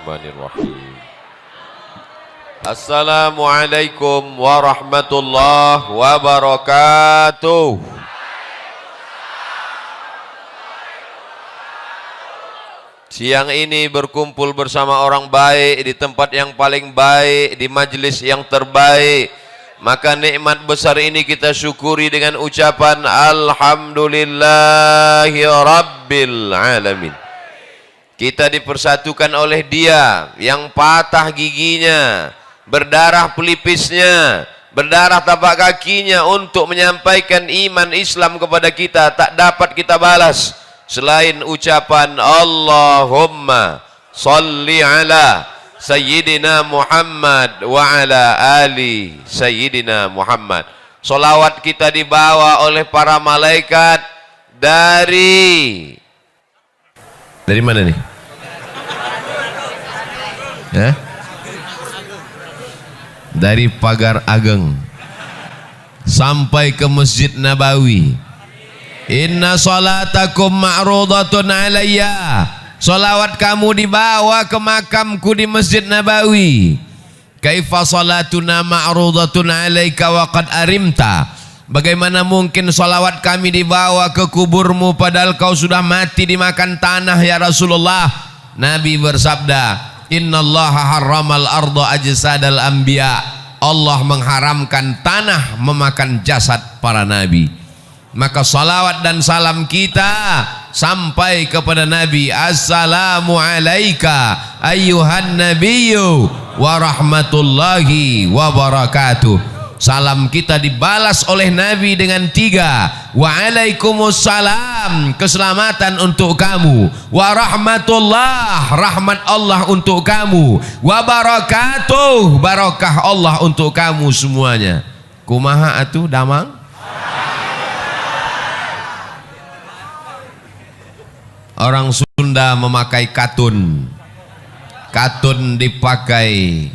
Bismillahirrahmanirrahim. Assalamualaikum warahmatullahi wabarakatuh. Siang ini berkumpul bersama orang baik di tempat yang paling baik, di majelis yang terbaik. Maka nikmat besar ini kita syukuri dengan ucapan Alhamdulillahi Rabbil Alamin. Kita dipersatukan oleh Dia yang patah giginya, berdarah pelipisnya, berdarah tapak kakinya untuk menyampaikan iman Islam kepada kita. Tak dapat kita balas selain ucapan Allahumma salli ala Sayyidina Muhammad wa ala ali Sayyidina Muhammad. Salawat kita dibawa oleh para malaikat dari mana nih? Ya? Dari Pagar Ageng sampai ke Masjid Nabawi. Inna salatakum ma'rudatun alayya. Salawat kamu dibawa ke makamku di Masjid Nabawi. Kaifa salatuna ma'rudatun alayka wa qad arimta. Bagaimana mungkin salawat kami dibawa ke kuburmu padahal kau sudah mati dimakan tanah ya Rasulullah. Nabi bersabda, innallaha harramal arda ajsadal anbiya. Allah mengharamkan tanah memakan jasad para nabi. Maka salawat dan salam kita sampai kepada Nabi. Assalamu alaika ayyuhan nabiyyu wa rahmatullahi wa barakatuh. Salam kita dibalas oleh Nabi dengan 3. Waalaikumsalam, keselamatan untuk kamu. Wa rahmatullah, rahmat Allah untuk kamu. Wa barakatuh, barakah Allah untuk kamu semuanya. Kumaha atuh damang? Orang Sunda memakai katun. Katun dipakai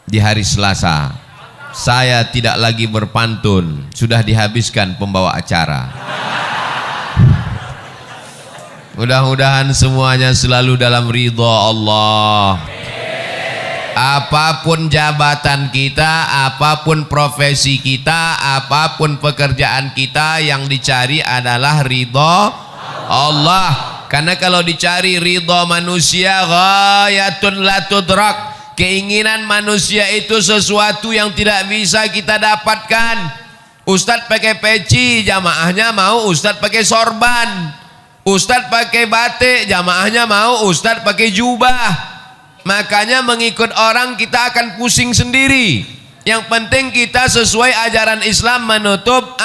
di hari Selasa. Saya tidak lagi berpantun, sudah dihabiskan pembawa acara. Mudah-mudahan semuanya selalu dalam ridha Allah. Apapun jabatan kita, apapun profesi kita, apapun pekerjaan kita, yang dicari adalah ridha Allah. Karena kalau dicari ridha manusia, ghayatun la tudrak. Keinginan manusia itu sesuatu yang tidak bisa kita dapatkan. Ustadz pakai peci, jamaahnya mau Ustadz pakai sorban. Ustadz pakai batik, jamaahnya mau Ustadz pakai jubah. Makanya mengikut orang kita akan pusing sendiri. Yang penting kita sesuai ajaran Islam, menutup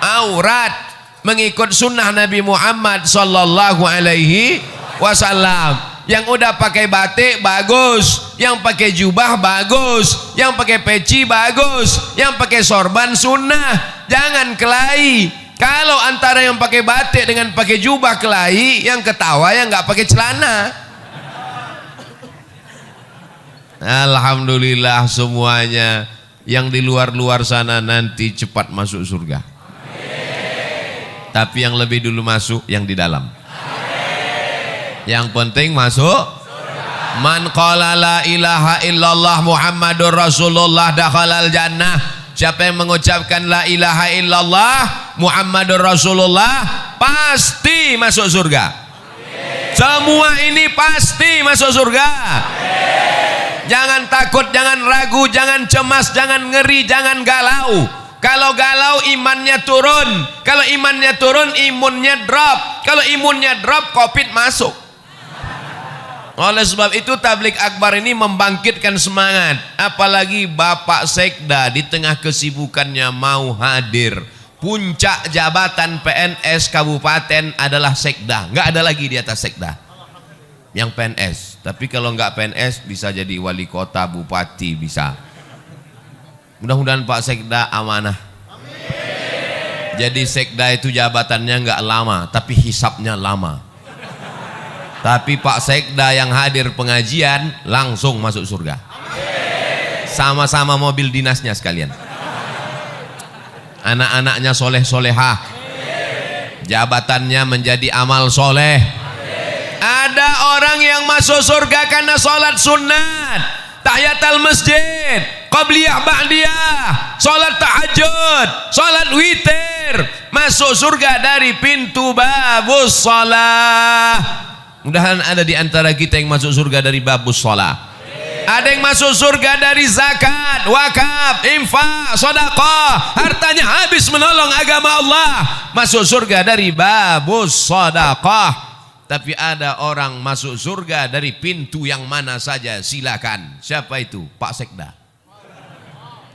aurat, mengikut sunnah Nabi Muhammad sallallahu alaihi wasallam. Yang udah pakai batik bagus, yang pakai jubah bagus, yang pakai peci bagus, yang pakai sorban sunnah. Jangan kelahi. Kalau antara yang pakai batik dengan pakai jubah kelahi, yang ketawa yang nggak pakai celana. Alhamdulillah semuanya yang di luar-luar sana nanti cepat masuk surga. Tapi yang lebih dulu masuk yang di dalam. Yang penting masuk. Man qala la ilaha illallah Muhammadur Rasulullah dakhalal jannah. Siapa yang mengucapkan la ilaha illallah Muhammadur Rasulullah pasti masuk surga. Semua ini pasti masuk surga. Jangan takut, jangan ragu, jangan cemas, jangan ngeri, jangan galau. Kalau galau imannya turun. Kalau imannya turun imunnya drop. Kalau imunnya drop Covid masuk. Oleh sebab itu tablik akbar ini membangkitkan semangat. Apalagi Bapak Sekda di tengah kesibukannya mau hadir. Puncak jabatan PNS kabupaten adalah Sekda. Nggak ada lagi di atas Sekda yang PNS. Tapi kalau nggak PNS bisa jadi wali kota, bupati bisa. Mudah-mudahan Pak Sekda amanah. Jadi Sekda itu jabatannya nggak lama, tapi hisapnya lama. Tapi Pak Sekda yang hadir pengajian langsung masuk surga. Sama-sama mobil dinasnya sekalian. Anak-anaknya soleh-solehah. Jabatannya menjadi amal soleh. Ada orang yang masuk surga karena sholat sunat, tahiyatul masjid, qabliyah ba'diyah, sholat tahajud, sholat witir, masuk surga dari pintu babus shalah. Mudahan ada di antara kita yang masuk surga dari babus shalah. Ada yang masuk surga dari zakat, wakaf, infak, sedekah, hartanya habis menolong agama Allah, masuk surga dari babus sedekah. Tapi ada orang masuk surga dari pintu yang mana saja, silakan. Siapa itu? Pak Sekda.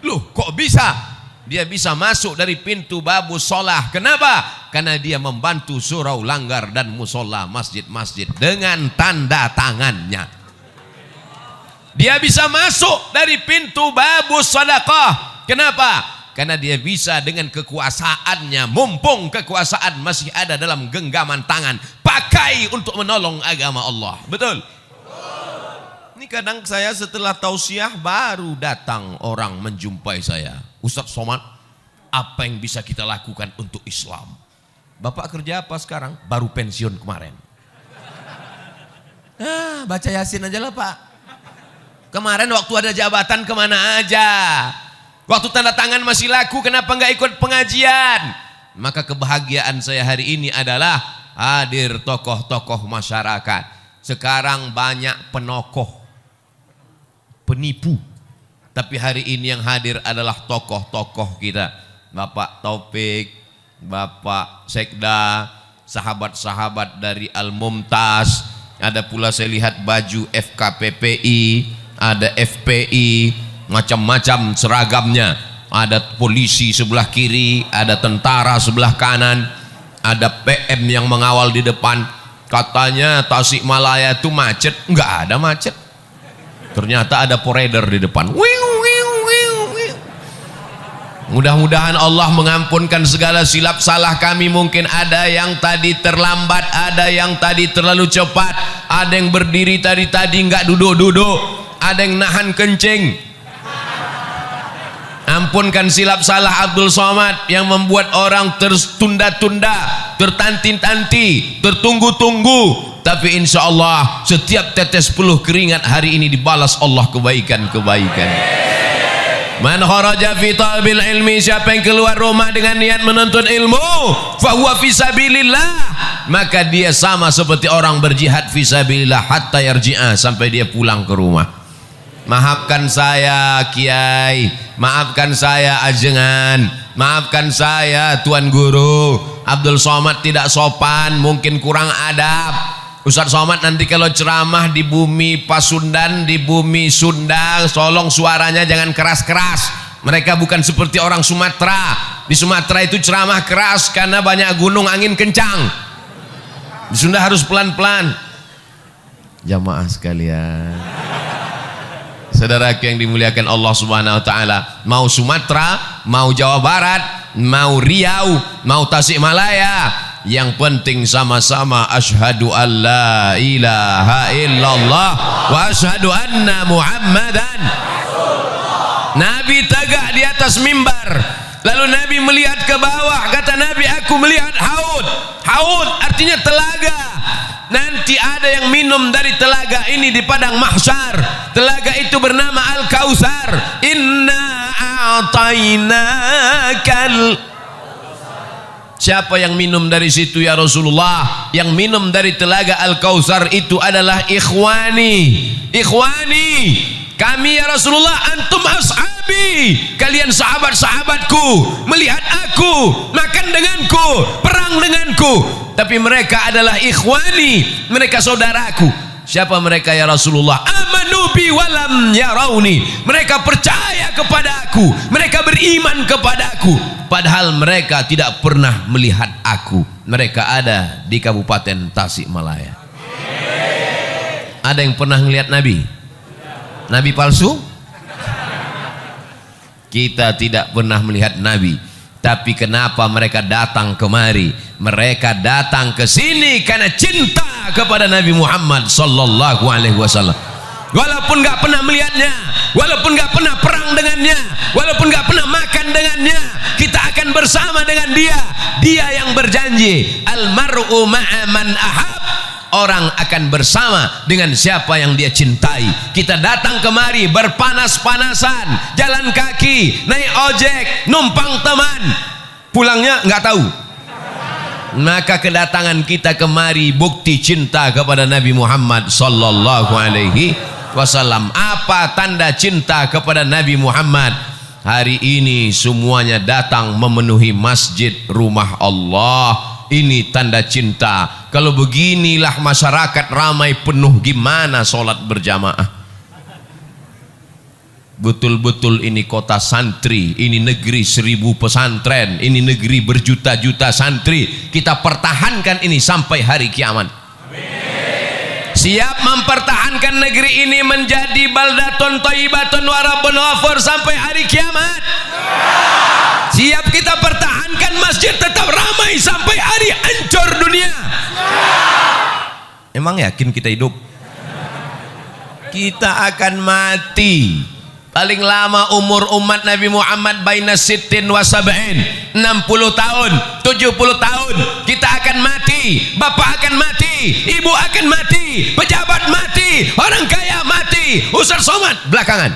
Loh, kok bisa? Dia bisa masuk dari pintu babus shalah. Kenapa? Karena dia membantu surau langgar dan musola masjid-masjid dengan tanda tangannya. Dia bisa masuk dari pintu babus sedekah. Kenapa? Karena dia bisa dengan kekuasaannya, mumpung kekuasaan masih ada dalam genggaman tangan, pakai untuk menolong agama Allah. Betul? Ini kadang saya setelah tausiah baru datang orang menjumpai saya. Ustaz Somad, apa yang bisa kita lakukan untuk Islam? Bapak kerja apa sekarang? Baru pensiun kemarin. Baca Yasin aja lah Pak. Kemarin waktu ada jabatan kemana aja? Waktu tanda tangan masih laku, kenapa nggak ikut pengajian? Maka kebahagiaan saya hari ini adalah hadir tokoh-tokoh masyarakat. Sekarang banyak penokoh, penipu. Tapi hari ini yang hadir adalah tokoh-tokoh kita. Bapak Taufik, Bapak Sekda, sahabat-sahabat dari Al-Mumtaz. Ada pula saya lihat baju FKPPI, ada FPI, macam-macam seragamnya. Ada polisi sebelah kiri, ada tentara sebelah kanan, ada PM yang mengawal di depan. Katanya Tasikmalaya itu macet, enggak ada macet. Ternyata ada poreder di depan. Mudah-mudahan Allah mengampunkan segala silap salah kami. Mungkin ada yang tadi terlambat, ada yang tadi terlalu cepat, ada yang berdiri tadi enggak duduk-duduk, ada yang nahan kencing. Ampunkan silap salah Abdul Somad yang membuat orang tertunda-tunda, tertanti-tanti, tertunggu-tunggu. Tapi insya Allah setiap tetes peluh keringat hari ini dibalas Allah kebaikan-kebaikan. Man kharaja fi talbil ilmi, siapa yang keluar rumah dengan niat menuntut ilmu, fahuwa fi sabilillah, maka dia sama seperti orang berjihad fi sabilillah hatta yarji'a, sampai dia pulang ke rumah. Maafkan saya Kiai, maafkan saya Ajengan, maafkan saya Tuan Guru. Abdul Somad tidak sopan, mungkin kurang adab. Ustaz Somad nanti kalau ceramah di bumi Pasundan, di bumi Sunda, tolong suaranya jangan keras-keras. Mereka bukan seperti orang Sumatera. Di Sumatera itu ceramah keras karena banyak gunung, angin kencang. Di Sunda harus pelan-pelan. Jamaah sekalian, saudaraku yang dimuliakan Allah Subhanahu wa taala, mau Sumatera, mau Jawa Barat, mau Riau, mau Tasikmalaya, yang penting sama-sama asyhadu an la ilaha illallah wa asyhadu anna Muhammadan. Nabi tegak di atas mimbar, lalu Nabi melihat ke bawah, kata Nabi, aku melihat haud. Haud artinya telaga. Nanti ada yang minum dari telaga ini di padang mahsyar. Telaga itu bernama Al-Kautsar. Inna a'tainakal. Siapa yang minum dari situ ya Rasulullah? Yang minum dari telaga Al-Kautsar itu adalah ikhwani. Ikhwani, kami ya Rasulullah, antum ashabi, kalian sahabat-sahabatku. Melihat aku, makan denganku, perang denganku. Tapi mereka adalah ikhwani, mereka saudaraku. Siapa mereka ya Rasulullah? Amanu bi walam yarawni. Mereka percaya kepada aku, mereka beriman kepada aku, padahal mereka tidak pernah melihat aku. Mereka ada di Kabupaten Tasikmalaya. Ada yang pernah melihat Nabi? Nabi palsu? Kita tidak pernah melihat Nabi. Tapi kenapa mereka datang kemari? Mereka datang ke sini karena cinta kepada Nabi Muhammad sallallahu alaihi wasallam. Walaupun nggak pernah melihatnya, walaupun nggak pernah perang dengannya, walaupun nggak pernah makan dengannya, kita akan bersama dengan dia. Dia yang berjanji, almar'u ma'a man ahab. seseorang akan bersama dengan siapa yang dia cintai. Kita datang kemari berpanas-panasan, jalan kaki, naik ojek, numpang teman, pulangnya nggak tahu. Maka kedatangan kita kemari bukti cinta kepada Nabi Muhammad sallallahu alaihi wasallam. Apa tanda cinta kepada Nabi Muhammad? Hari ini semuanya datang memenuhi masjid rumah Allah. Ini tanda cinta. Kalau beginilah masyarakat ramai penuh, gimana sholat berjamaah? Betul-betul ini kota santri, ini negeri 1000 pesantren, ini negeri berjuta-juta santri. Kita pertahankan ini sampai hari kiamat. Siap mempertahankan negeri ini menjadi baldatun thayyibatun wa rabbun ghafur sampai hari kiamat? Siap kita pertahankan masjid tetap ramai sampai hari hancur dunia? Emang yakin kita hidup? Kita akan mati. Paling lama umur umat Nabi Muhammad baina sittin wa sab'in, 60 tahun, 70 tahun. Kita akan mati, bapak akan mati, ibu akan mati, pejabat mati, orang kaya mati, Ustaz Somad belakangan.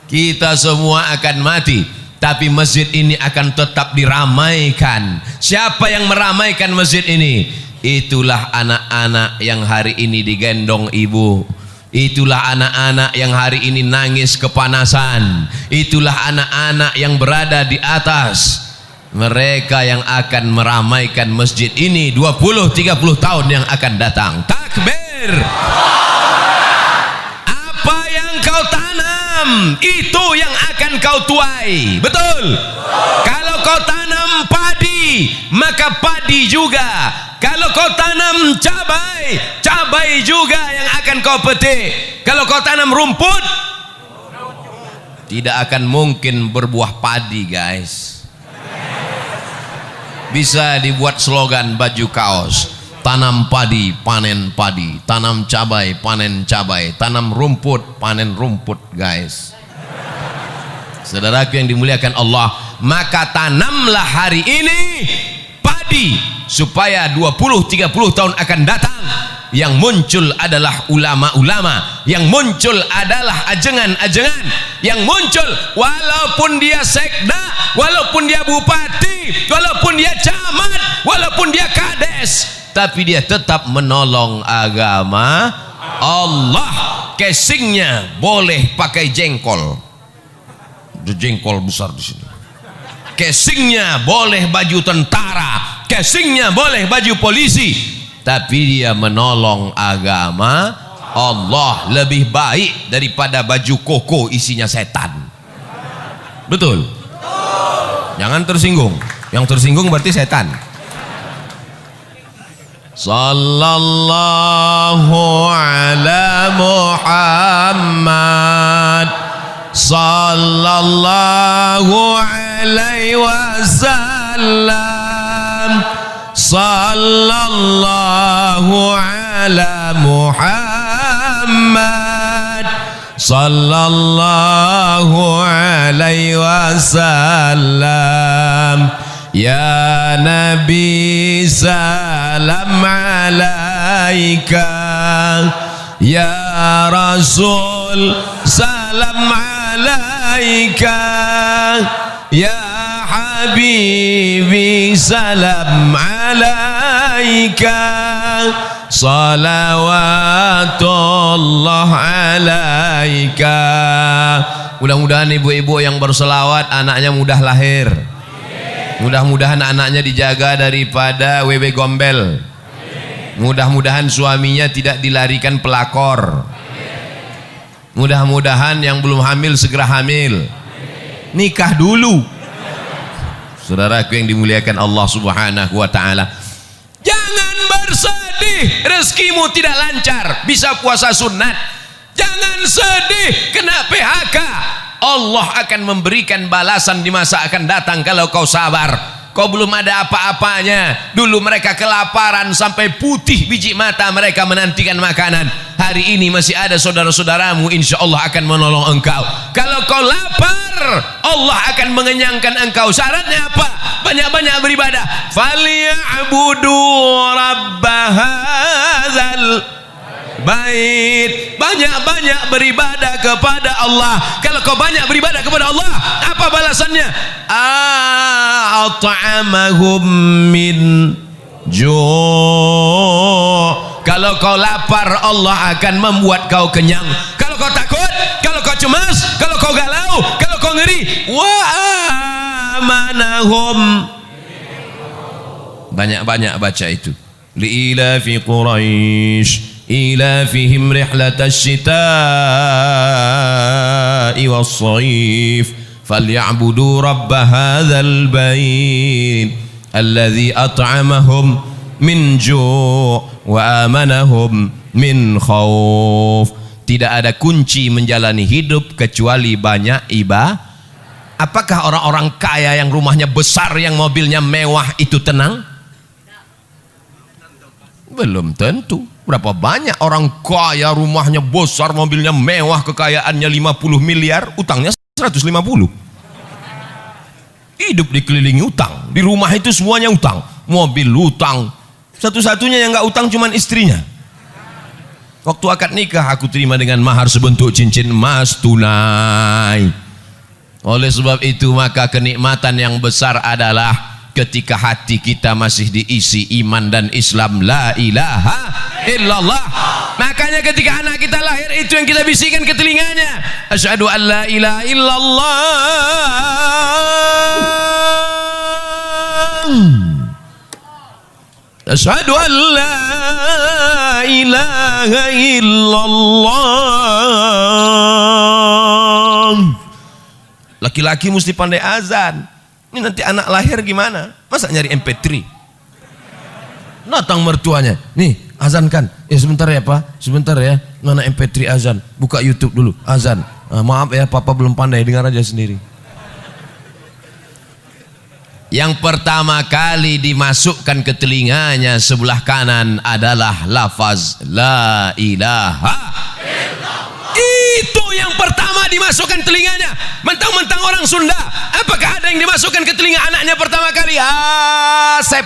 Kita semua akan mati, tapi masjid ini akan tetap diramaikan. Siapa yang meramaikan masjid ini? Itulah anak-anak yang hari ini digendong ibu. Itulah anak-anak yang hari ini nangis kepanasan. Itulah anak-anak yang berada di atas. Mereka yang akan meramaikan masjid ini 20-30 tahun yang akan datang. Takbir. Apa yang kau tanam, itu yang akan kau tuai. Betul? Kalau kau tanam padi, maka padi juga. Kalau kau tanam cabai, cabai juga yang akan kau petik. Kalau kau tanam rumput, tidak akan mungkin berbuah padi, guys. Bisa dibuat slogan baju kaos: tanam padi, panen padi; tanam cabai, panen cabai; tanam rumput, panen rumput, guys. Saudaraku yang dimuliakan Allah, maka tanamlah hari ini padi, supaya 20-30 tahun akan datang yang muncul adalah ulama-ulama, yang muncul adalah ajengan-ajengan, yang muncul walaupun dia sekda, walaupun dia bupati, walaupun dia camat, walaupun dia kades, tapi dia tetap menolong agama Allah. Casingnya boleh pakai jengkol, jengkol besar di sini. Casingnya boleh baju tentara, casingnya boleh baju polisi, tapi dia menolong agama Allah lebih baik daripada baju koko isinya setan. Betul? Jangan tersinggung. Yang tersinggung berarti setan. Sallallahu ala Muhammad, sallallahu alaihi wasallam, sallallahu ala Muhammad, sallallahu alaihi wasallam. Ya Nabi salam alaika, ya Rasul salam alaika, ya Habibi salam alaika, salawatullah alaika. Mudah-mudahan ibu-ibu yang berselawat anaknya mudah lahir. Mudah-mudahan anaknya dijaga daripada wewe gombel. Mudah-mudahan suaminya tidak dilarikan pelakor. Mudah-mudahan yang belum hamil segera hamil. Nikah dulu. Saudaraku yang dimuliakan Allah Subhanahu wa taala, jangan bersedih rezekimu tidak lancar, bisa puasa sunat. Jangan sedih kena PHK. Allah akan memberikan balasan di masa akan datang kalau kau sabar. Kau belum ada apa-apanya. Dulu mereka kelaparan sampai putih biji mata mereka menantikan makanan. hari ini masih ada saudara-saudaramu, insya Allah akan menolong engkau. Kalau kau lapar, Allah akan mengenyangkan engkau. Syaratnya apa? Banyak-banyak beribadah. Falyabudu rabbahadzal bait. Banyak-banyak beribadah kepada Allah. Kalau kau banyak beribadah kepada Allah, apa balasannya? At'amahum min ju'. Kalau kau lapar, Allah akan membuat kau kenyang. Kalau kau takut, kalau kau cemas, kalau kau galau, kalau kau ngeri, wa amanahum. Banyak-banyak baca itu. Li'ilafi Quraisy إلافهم رحلة الشتاء والصيف فليعبدوا رب هذا البيت الذي أطعمهم من جوع وآمنهم من خوف. Tidak ada kunci menjalani hidup kecuali banyak ibadah. Apakah orang-orang kaya yang rumahnya besar, yang mobilnya mewah itu tenang? Belum tentu. Berapa banyak orang kaya, rumahnya besar, mobilnya mewah, kekayaannya 50 miliar, utangnya 150. Hidup dikelilingi utang. Di rumah itu semuanya utang. Mobil utang. Satu-satunya yang nggak utang cuman istrinya. Waktu akad nikah aku terima dengan mahar sebentuk cincin emas tunai. Oleh sebab itu maka kenikmatan yang besar adalah ketika hati kita masih diisi iman dan Islam, la ilaha illallah. Makanya ketika anak kita lahir, itu yang kita bisikan ke telinganya, asyhadu an la ilaha illallah, asyhadu an la ilaha illallah. Laki-laki mesti pandai azan. Ini nanti anak lahir gimana? Masa nyari MP3? Datang mertuanya, nih azankan. Sebentar ya Pak, sebentar ya. Mana MP3 azan? Buka YouTube dulu, azan. Maaf ya, Papa belum pandai, dengar aja sendiri. Yang pertama kali dimasukkan ke telinganya sebelah kanan adalah lafaz la ilaha. Itu yang pertama dimasukkan telinganya. Mentang-mentang orang Sunda, apakah ada yang dimasukkan ke telinga anaknya pertama kali? Asep.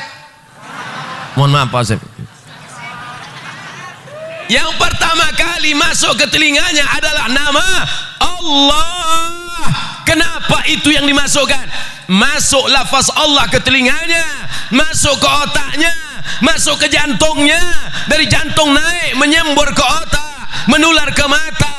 Mohon maaf Pak Asep. Yang pertama kali masuk ke telinganya adalah nama Allah. Kenapa itu yang dimasukkan? Masuk lafaz Allah ke telinganya, masuk ke otaknya, masuk ke jantungnya, dari jantung naik menyembur ke otak, menular ke mata.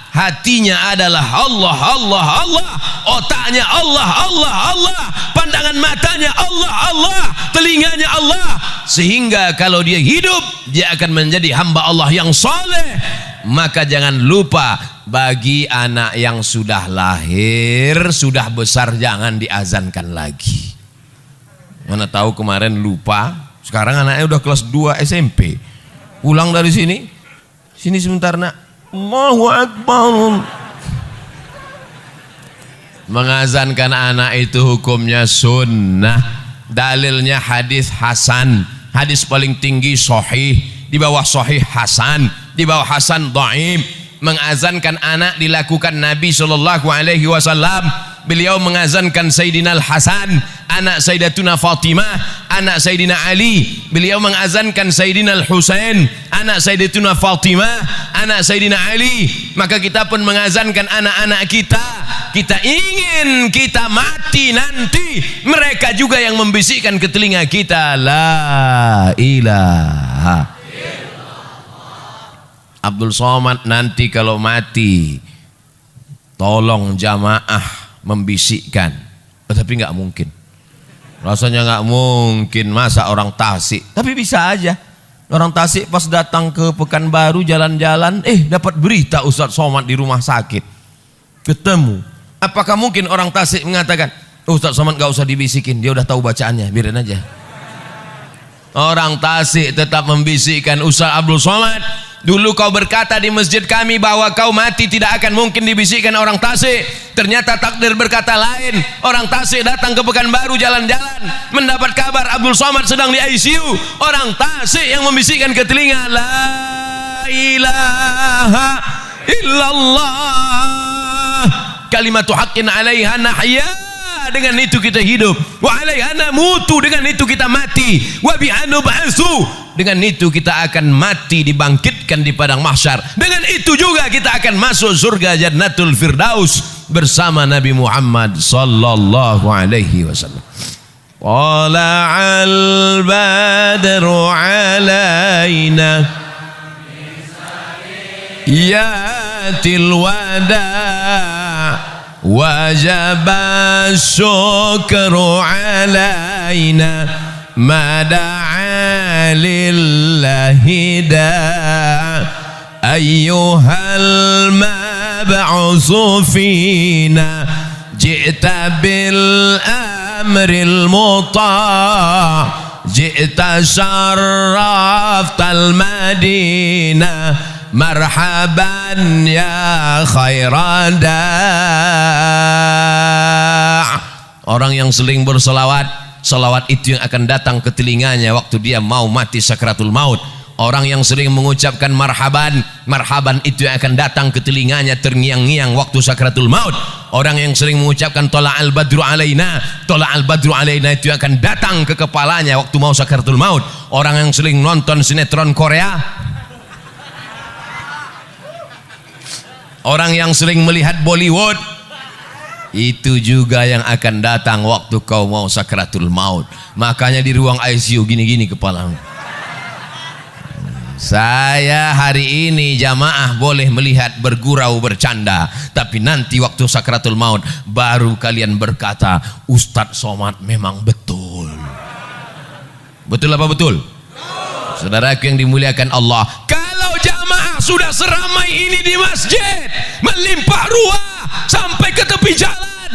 Hatinya adalah Allah, Allah, Allah. Otaknya Allah, Allah, Allah. Pandangan matanya Allah, Allah. Telinganya Allah. Sehingga kalau dia hidup, dia akan menjadi hamba Allah yang soleh. Maka jangan lupa, bagi anak yang sudah lahir, sudah besar, jangan diazankan lagi. Mana tahu kemarin lupa, sekarang anaknya udah kelas 2 SMP. Pulang dari sini, sini sebentar nak. Allahu Akbar. Mengazankan anak itu hukumnya sunnah. Dalilnya hadis hasan. Hadis paling tinggi sahih, di bawah sahih hasan, di bawah hasan dhaif. Mengazankan anak dilakukan Nabi SAW. Beliau mengazankan Sayyidina Al-Hasan, anak Sayyidatuna Fatimah, anak Sayyidina Ali. Beliau mengazankan Sayyidina Al-Husain, anak Sayyidatuna Fatimah, anak Sayyidina Ali. Maka kita pun mengazankan anak-anak kita. Kita ingin kita mati nanti, mereka juga yang membisikkan ke telinga kita, la ilaha. Abdul Somad nanti kalau mati, tolong jamaah membisikkan. Tapi nggak mungkin, rasanya nggak mungkin. Masa orang Tasik? Tapi bisa aja orang Tasik pas datang ke Pekanbaru jalan-jalan, dapat berita Ustadz Somad di rumah sakit, ketemu. Apakah mungkin orang Tasik mengatakan, Ustadz Somad nggak usah dibisikin, dia udah tahu bacaannya, biarin aja. Orang Tasik tetap membisikkan, Ustadz Abdul Somad, dulu kau berkata di masjid kami bahwa kau mati tidak akan mungkin dibisikkan orang Tasik. Ternyata takdir berkata lain. Orang Tasik datang ke Pekanbaru jalan-jalan, mendapat kabar Abdul Somad sedang di ICU. Orang Tasik yang membisikkan ke telinga, la ilaha illallah. Kalimatu haqqin 'alaiha nahya, dengan itu kita hidup. Wa 'alaiha namutu, dengan itu kita mati. Wa biha nub'atsu, dengan itu kita akan mati dibangkitkan di padang mahsyar. Dengan itu juga kita akan masuk surga Jannatul Firdaus bersama Nabi Muhammad sallallahu alaihi wasallam. Tala'al badru 'alaina yatil wada' wajaba syukru 'alaina ma da'a lillahi da' ayyuhal mab'usu fina ji'ta bil amril muta' ji'ta syarraftal madinah marhaban ya khairada. Orang yang sering berselawat, selawat itu yang akan datang ke telinganya waktu dia mau mati sakratul maut. Orang yang sering mengucapkan marhaban, marhaban itu yang akan datang ke telinganya terngiang-ngiang waktu sakratul maut. Orang yang sering mengucapkan tola'al badru alaina, tola'al badru alaina itu yang akan datang ke kepalanya waktu mau sakratul maut. Orang yang sering nonton sinetron Korea, orang yang sering melihat Bollywood, itu juga yang akan datang waktu kau mau sakratul maut. Makanya di ruang ICU gini-gini kepalamu. Saya hari ini jamaah boleh melihat bergurau bercanda, tapi nanti waktu sakratul maut baru kalian berkata, Ustadz Somad memang betul. Betul apa betul? Saudaraku yang dimuliakan Allah, kalau jamaah sudah seramai ini di masjid, melimpah ruah sampai ke tepi jalan,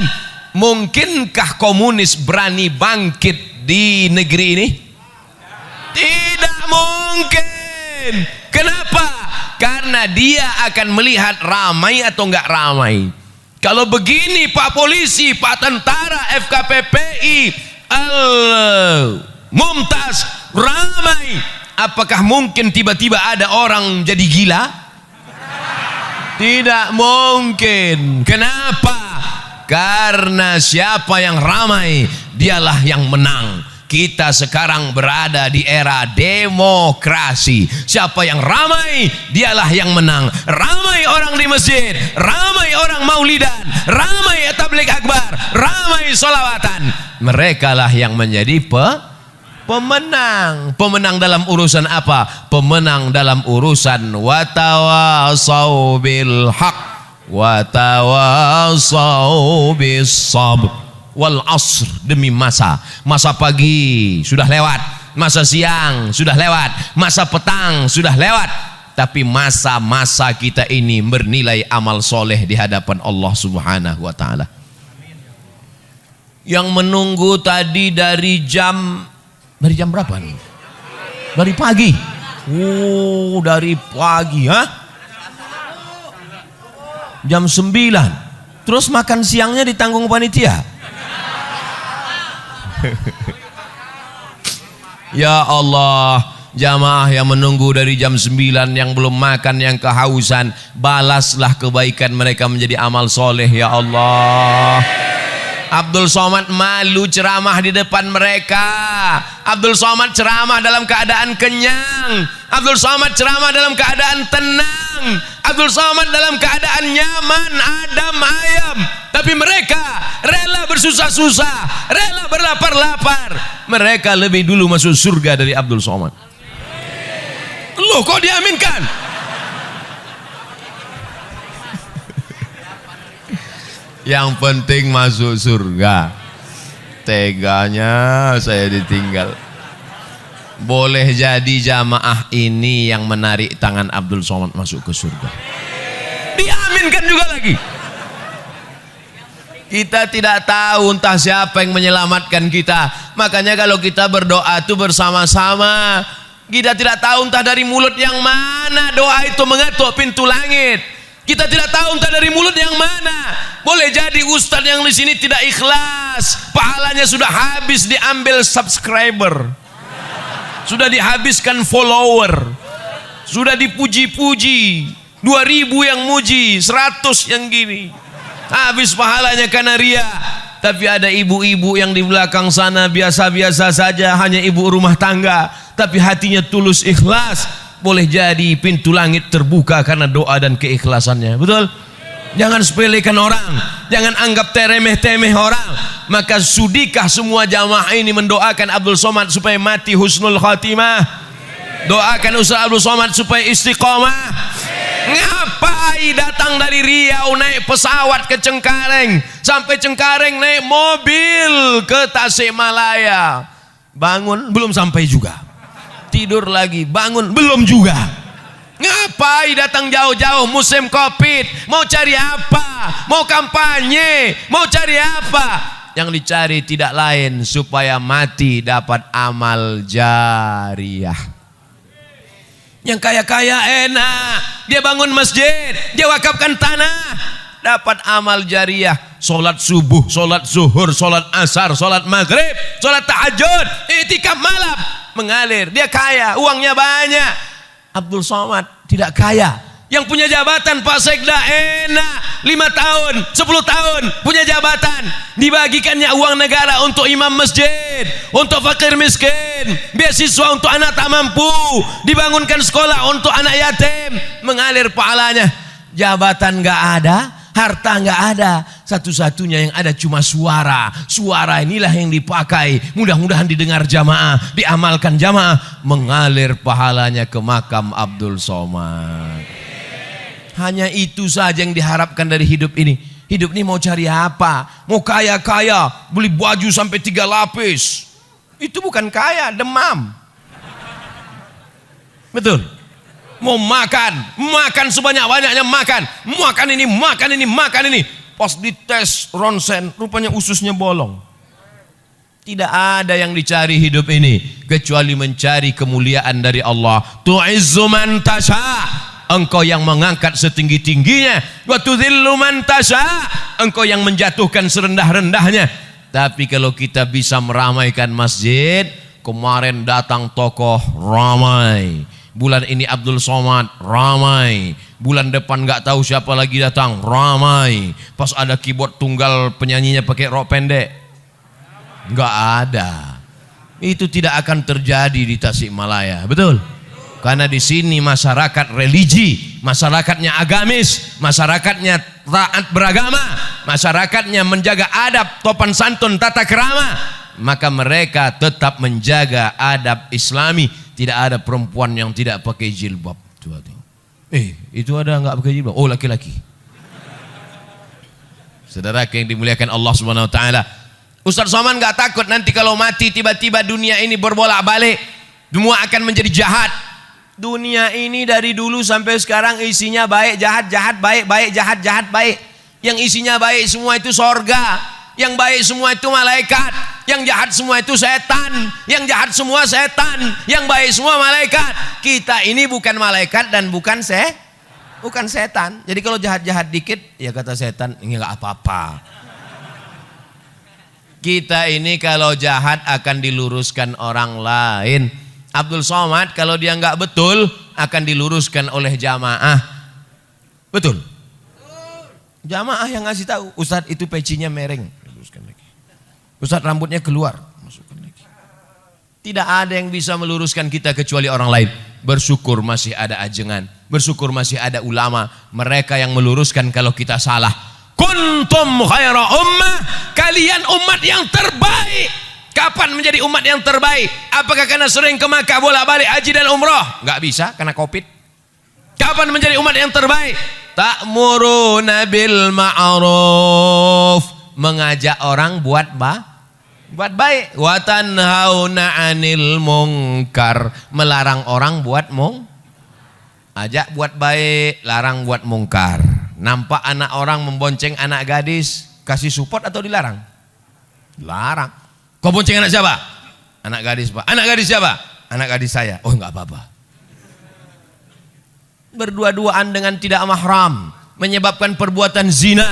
mungkinkah komunis berani bangkit di negeri ini? Tidak mungkin. Kenapa? Karena dia akan melihat ramai atau enggak ramai. Kalau begini Pak Polisi, Pak Tentara, FKPPI, Mumtaz ramai, apakah mungkin tiba-tiba ada orang jadi gila? Tidak mungkin. Kenapa? Karena siapa yang ramai, dialah yang menang. Kita sekarang berada di era demokrasi. Siapa yang ramai, dialah yang menang. Ramai orang di masjid, ramai orang maulidan, ramai tabligh akbar, ramai solawatan. Mereka lah yang menjadi pemenang. Pemenang dalam urusan apa? Pemenang dalam urusan watawasau bil haq watawasau bis sabr wal asr, demi masa pagi sudah lewat, masa siang sudah lewat, masa petang sudah lewat, tapi masa-masa kita ini bernilai amal soleh di hadapan Allah Subhanahu wa ta'ala. Yang menunggu tadi dari jam berapa nih? Dari pagi. Oh, dari pagi, ha? Jam 9. Terus makan siangnya ditanggung panitia. Ya Allah, jamaah yang menunggu dari jam 9, yang belum makan, yang kehausan, balaslah kebaikan mereka menjadi amal soleh ya Allah. Abdul Somad malu ceramah di depan mereka. Abdul Somad ceramah dalam keadaan kenyang. Abdul Somad ceramah dalam keadaan tenang. Abdul Somad dalam keadaan nyaman, adem ayem. Tapi mereka rela bersusah-susah, rela berlapar-lapar. Mereka lebih dulu masuk surga dari Abdul Somad. Loh, kok diaminkan? Yang penting masuk surga. Teganya saya ditinggal. Boleh jadi jamaah ini yang menarik tangan Abdul Somad masuk ke surga. Diaminkan juga lagi. Kita tidak tahu entah siapa yang menyelamatkan kita. Makanya kalau kita berdoa itu bersama-sama. Kita tidak tahu entah dari mulut yang mana doa itu mengetuk pintu langit. Kita tidak tahu entah dari mulut yang mana. Boleh jadi ustadz yang di sini tidak ikhlas, pahalanya sudah habis diambil subscriber, sudah dihabiskan follower, Sudah dipuji-puji, 2000 yang muji, 100 yang gini. Habis pahalanya karena ria. Tapi ada ibu-ibu yang di belakang sana biasa-biasa saja, hanya ibu rumah tangga, tapi hatinya tulus ikhlas. Boleh jadi pintu langit terbuka karena doa dan keikhlasannya. Betul? Jangan sepelekan orang, jangan anggap teremeh-temeh orang. Maka sudikah semua jamaah ini mendoakan Abdul Somad supaya mati husnul khatimah? Doakan Ustaz Abdul Somad supaya istiqomah. Ngapai datang dari Riau naik pesawat ke Cengkareng, sampai Cengkareng naik mobil ke Tasikmalaya. Bangun belum sampai juga, tidur lagi, bangun belum juga. Ngapai datang jauh-jauh musim Covid? Mau cari apa? Mau kampanye? Mau cari apa? Yang dicari tidak lain supaya mati dapat amal jariah. Yang kaya-kaya enak, dia bangun masjid, dia wakafkan tanah, dapat amal jariah. Solat subuh, solat zuhur, solat asar, solat maghrib, solat tahajud, i'tikaf malam, mengalir. Dia kaya, uangnya banyak. Abdul Somad tidak kaya. Yang punya jabatan Pak Sekda enak, 5 tahun, 10 tahun punya jabatan, dibagikannya uang negara untuk imam masjid, untuk fakir miskin, beasiswa untuk anak tak mampu, dibangunkan sekolah untuk anak yatim, mengalir pahalanya. Jabatan gak ada, harta gak ada, satu-satunya yang ada cuma suara. Suara inilah yang dipakai, mudah-mudahan didengar jamaah, diamalkan jamaah, mengalir pahalanya ke makam Abdul Somad. Hanya itu saja yang diharapkan dari hidup ini. Hidup ini mau cari apa? Mau kaya-kaya, beli baju sampai 3 lapis. Itu bukan kaya, demam. Betul? Mau makan, makan sebanyak-banyaknya makan. Makan ini, makan ini, makan ini. Pas dites ronsen, rupanya ususnya bolong. Tidak ada yang dicari hidup ini kecuali mencari kemuliaan dari Allah. Tu'izzu man tasha'. Engkau yang mengangkat setinggi-tingginya, wa tudzillu man tasha', engkau yang menjatuhkan serendah-rendahnya. Tapi kalau kita bisa meramaikan masjid, kemarin datang tokoh ramai, bulan ini Abdul Somad ramai, bulan depan nggak tahu siapa lagi datang ramai. Pas ada keyboard tunggal penyanyinya pakai rok pendek, nggak ada. Itu tidak akan terjadi di Tasikmalaya, betul? Karena di sini masyarakat religi, masyarakatnya agamis, masyarakatnya taat beragama, masyarakatnya menjaga adab, topan santun, tata kerama. Maka mereka tetap menjaga adab Islami. Tidak ada perempuan yang tidak pakai jilbab. Itu ada nggak pakai jilbab? Oh, laki-laki. Saudara yang dimuliakan Allah Subhanahu Wa Taala, Ustaz Somad nggak takut nanti kalau mati tiba-tiba dunia ini berbolak-balik, semua akan menjadi jahat. Dunia ini dari dulu sampai sekarang isinya baik, jahat, jahat, baik, baik, jahat, jahat, baik. Yang isinya baik semua itu sorga, yang baik semua itu malaikat, yang jahat semua itu setan, yang jahat semua setan, yang baik semua malaikat. Kita ini bukan malaikat dan bukan setan. Jadi kalau jahat-jahat dikit, ya kata setan, ini nggak apa-apa. Kita ini kalau jahat akan diluruskan orang lain. Abdul Somad kalau dia nggak betul akan diluruskan oleh jamaah. Betul? Jamaah yang ngasih tahu, Ustadz itu pecinya mereng, luruskan lagi. Ustadz rambutnya keluar, masukkan lagi. Tidak ada yang bisa meluruskan kita kecuali orang lain. Bersyukur masih ada ajengan, bersyukur masih ada ulama. Mereka yang meluruskan kalau kita salah. Kuntum khaira ummah, kalian umat yang terbaik. Kapan menjadi umat yang terbaik? Apakah karena sering ke Makkah bolak-balik haji dan umroh? Nggak bisa karena Covid. Kapan menjadi umat yang terbaik? Ta'muruna bil ma'ruf, mengajak orang buat baik. Wa tanhauna 'anil munkar, melarang orang buat ajak buat baik, larang buat mungkar. Nampak anak orang membonceng anak gadis, kasih support atau dilarang? Larang. Kau bonceng anak siapa? Anak gadis, Pak. Anak gadis siapa? Anak gadis saya. Oh, enggak apa-apa. Berdua-duaan dengan tidak mahram menyebabkan perbuatan zina,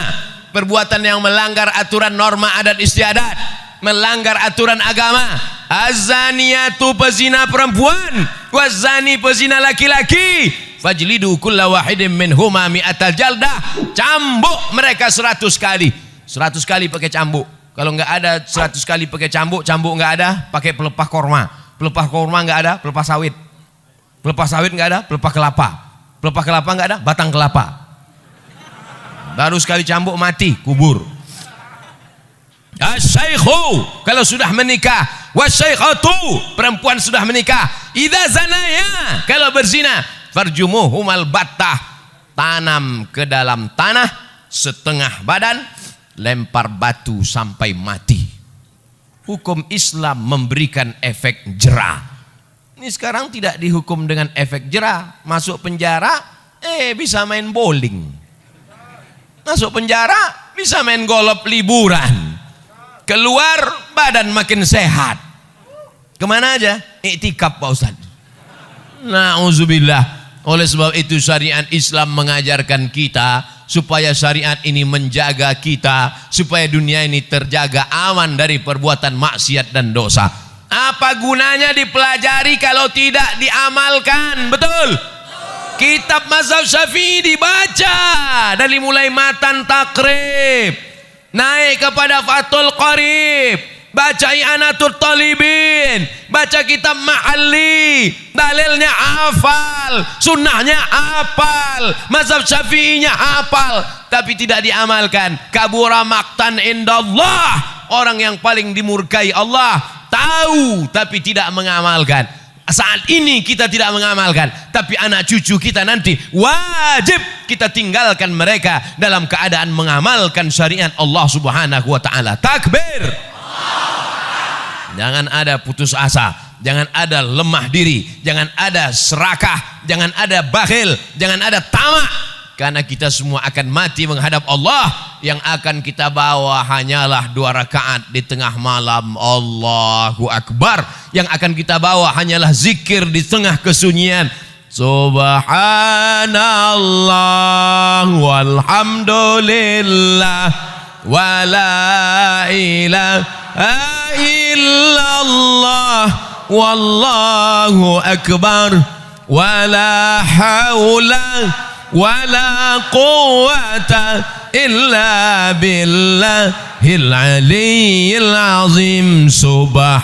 perbuatan yang melanggar aturan norma adat istiadat, melanggar aturan agama. Az-zaniyatu, pezina perempuan, wazani pezina laki-laki fajlidu kulla wahidin minhuma mi'atal jaldah, cambuk mereka 100 kali. 100 kali pakai cambuk. Kalau nggak ada 100 kali pakai cambuk, cambuk nggak ada, pakai pelepah korma. Pelepah korma nggak ada, pelepah sawit. Pelepah sawit nggak ada, pelepah kelapa. Pelepah kelapa nggak ada, batang kelapa. Baru sekali cambuk mati, kubur. Asyaikhu kalau sudah menikah, wasyaikhatu perempuan sudah menikah, idza zanaya kalau berzina, farjumuhumal battah, tanam ke dalam tanah setengah badan, lempar batu sampai mati. Hukum Islam memberikan efek jera. Ini sekarang tidak dihukum dengan efek jera, masuk penjara bisa main bowling, masuk penjara bisa main golf liburan, keluar badan makin sehat. Kemana aja? Iktikaf Pak Ustaz. Na'udzubillah. Oleh sebab itu syariat Islam mengajarkan kita supaya syariat ini menjaga kita, supaya dunia ini terjaga aman dari perbuatan maksiat dan dosa. Apa gunanya dipelajari kalau tidak diamalkan? Betul? Kitab mazhab Syafi'i dibaca dari mulai matan takrib naik kepada Fathul Qarib, baca I'anatul Talibin, baca kitab Ma'alli, dalilnya hafal, sunnahnya hafal, mazhab Syafi'inya hafal, tapi tidak diamalkan. Kabura maqtan indallah, orang yang paling dimurkai Allah, tahu tapi tidak mengamalkan. Saat ini kita tidak mengamalkan, tapi anak cucu kita nanti wajib kita tinggalkan mereka dalam keadaan mengamalkan syariat Allah Subhanahu wa taala. Takbir. Jangan ada putus asa, jangan ada lemah diri, jangan ada serakah, jangan ada bakhil, jangan ada tamak. Karena kita semua akan mati menghadap Allah. Yang akan kita bawa hanyalah 2 rakaat di tengah malam, Allahu Akbar. Yang akan kita bawa hanyalah zikir di tengah kesunyian, Subhanallah walhamdulillah wa la ilaha illallah wallahu akbar wa la hawla wala quwwata illa billahil aliyyil azim. Subhanallah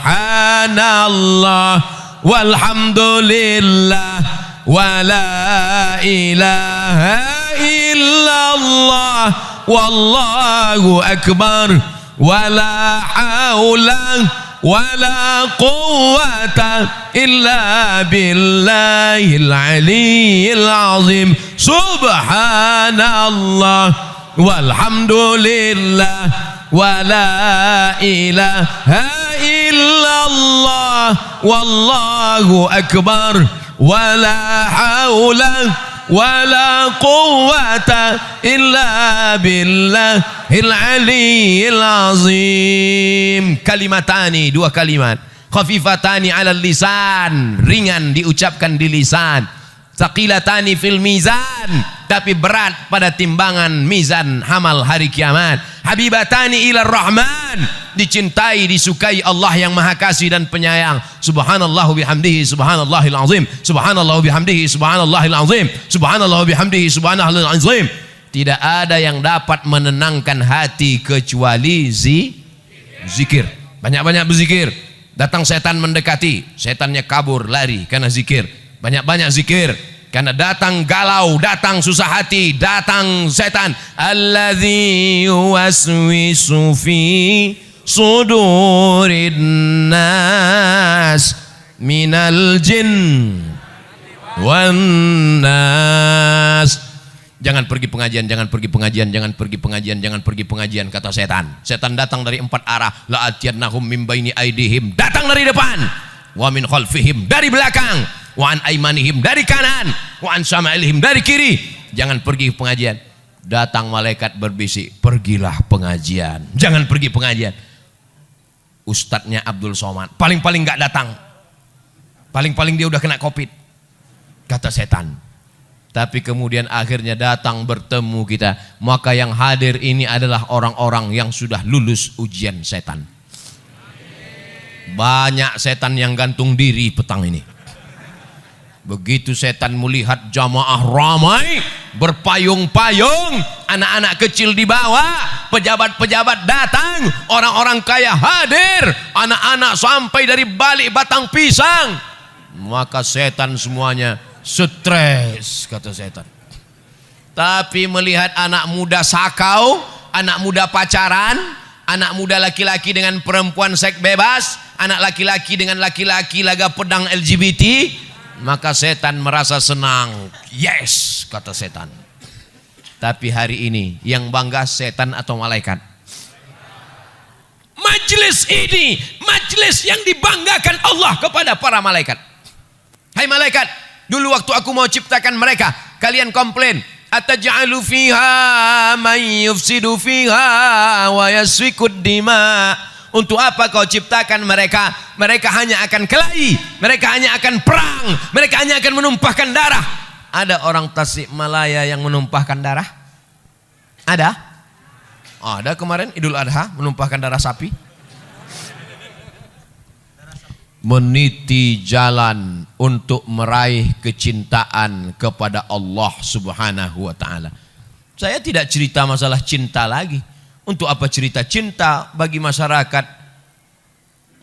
walhamdulillah wala ilaha illallah wallahu akbar wala haula wala quwwata illa billahil aliyyil azim. Subhanallah walhamdulillah wala ilaha illallah wallahu akbar wala haula wala quwwata illa billahil aliyyil azim. Kalimatani, 2 kalimat, khafifatani alal lisan, ringan diucapkan di lisan, tsaqilatani fil mizan, tapi berat pada timbangan mizan hamal hari kiamat. Habibatani ilar rahman, dicintai disukai Allah yang maha kasih dan penyayang. Subhanallah bihamdihi subhanallahil azim, subhanallah bihamdihi subhanallahil azim, subhanallah bihamdihi subhanallahil azim. Tidak ada yang dapat menenangkan hati kecuali zikir. Banyak-banyak berzikir. Datang setan mendekati, setannya kabur lari karena zikir. Banyak-banyak zikir. Karena datang galau, datang susah hati, datang setan. Alladzi yuwaswisu fi sudurin nas minal jin wan nas. Jangan pergi pengajian, jangan pergi pengajian, jangan pergi pengajian, jangan pergi pengajian, kata setan. Setan datang dari 4 arah. La atiyannahum min baini aidihim, datang dari depan. Wa min khalfihim, dari belakang. Wa an aimanihim, dari kanan. Wa an syama'ilihim, dari kiri. Jangan pergi pengajian. Datang malaikat berbisik, pergilah pengajian. Jangan pergi pengajian. Ustadznya Abdul Somad paling-paling gak datang. Paling-paling dia udah kena COVID, kata setan. Tapi kemudian akhirnya datang bertemu kita. Maka yang hadir ini adalah orang-orang yang sudah lulus ujian setan. Banyak setan yang gantung diri petang ini. Begitu setan melihat jamaah ramai, berpayung-payung, anak-anak kecil dibawa, pejabat-pejabat datang, orang-orang kaya hadir, anak-anak sampai dari balik batang pisang. Maka setan semuanya stres, kata setan. Tapi melihat anak muda sakau, anak muda pacaran, anak muda laki-laki dengan perempuan seks bebas, anak laki-laki dengan laki-laki laga pedang LGBT, maka setan merasa senang. Yes, kata setan. Tapi hari ini yang bangga setan atau malaikat? Majelis ini, majelis yang dibanggakan Allah kepada para malaikat. Hai malaikat, dulu waktu aku mau ciptakan mereka, kalian komplain, ataj'alu fiha may yufsidu fiha wa yasfikud dima. Untuk apa kau ciptakan mereka? Mereka hanya akan kelahi, mereka hanya akan perang, mereka hanya akan menumpahkan darah. Ada orang Tasikmalaya yang menumpahkan darah? Ada? Ada kemarin Idul Adha menumpahkan darah sapi. Meniti jalan untuk meraih kecintaan kepada Allah Subhanahu wa taala. Saya tidak cerita masalah cinta lagi. Untuk apa cerita cinta bagi masyarakat?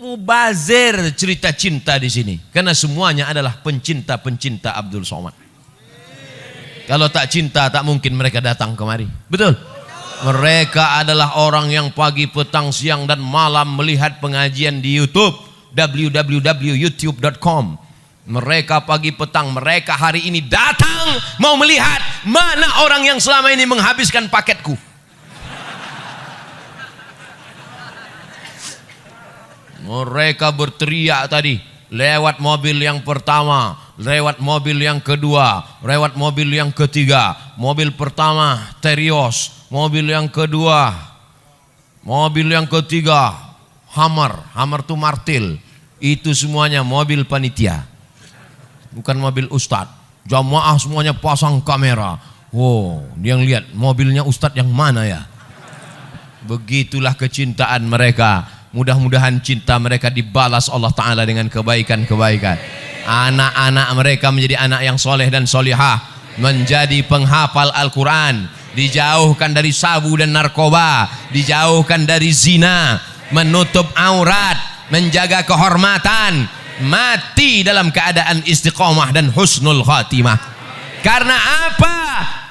Mubazir cerita cinta di sini. Karena semuanya adalah pencinta-pencinta Abdul Somad. Kalau tak cinta tak mungkin mereka datang kemari. Betul? Mereka adalah orang yang pagi, petang, siang dan malam melihat pengajian di YouTube. www.youtube.com. Mereka pagi petang, mereka hari ini datang mau melihat mana orang yang selama ini menghabiskan paketku. Mereka berteriak tadi, lewat mobil yang pertama, lewat mobil yang kedua, lewat mobil yang ketiga. Mobil pertama Terios, mobil yang kedua, mobil yang ketiga Hummer itu martil. Itu semuanya mobil panitia, bukan mobil ustadz. Jamaah semuanya pasang kamera. Wow, dia lihat mobilnya ustadz yang mana ya. Begitulah kecintaan mereka. Mudah-mudahan cinta mereka dibalas Allah Ta'ala dengan kebaikan-kebaikan. Anak-anak mereka menjadi anak yang soleh dan solihah, menjadi penghafal Al-Quran, dijauhkan dari sabu dan narkoba, dijauhkan dari zina, menutup aurat, menjaga kehormatan, mati dalam keadaan istiqomah dan husnul khatimah. Karena apa?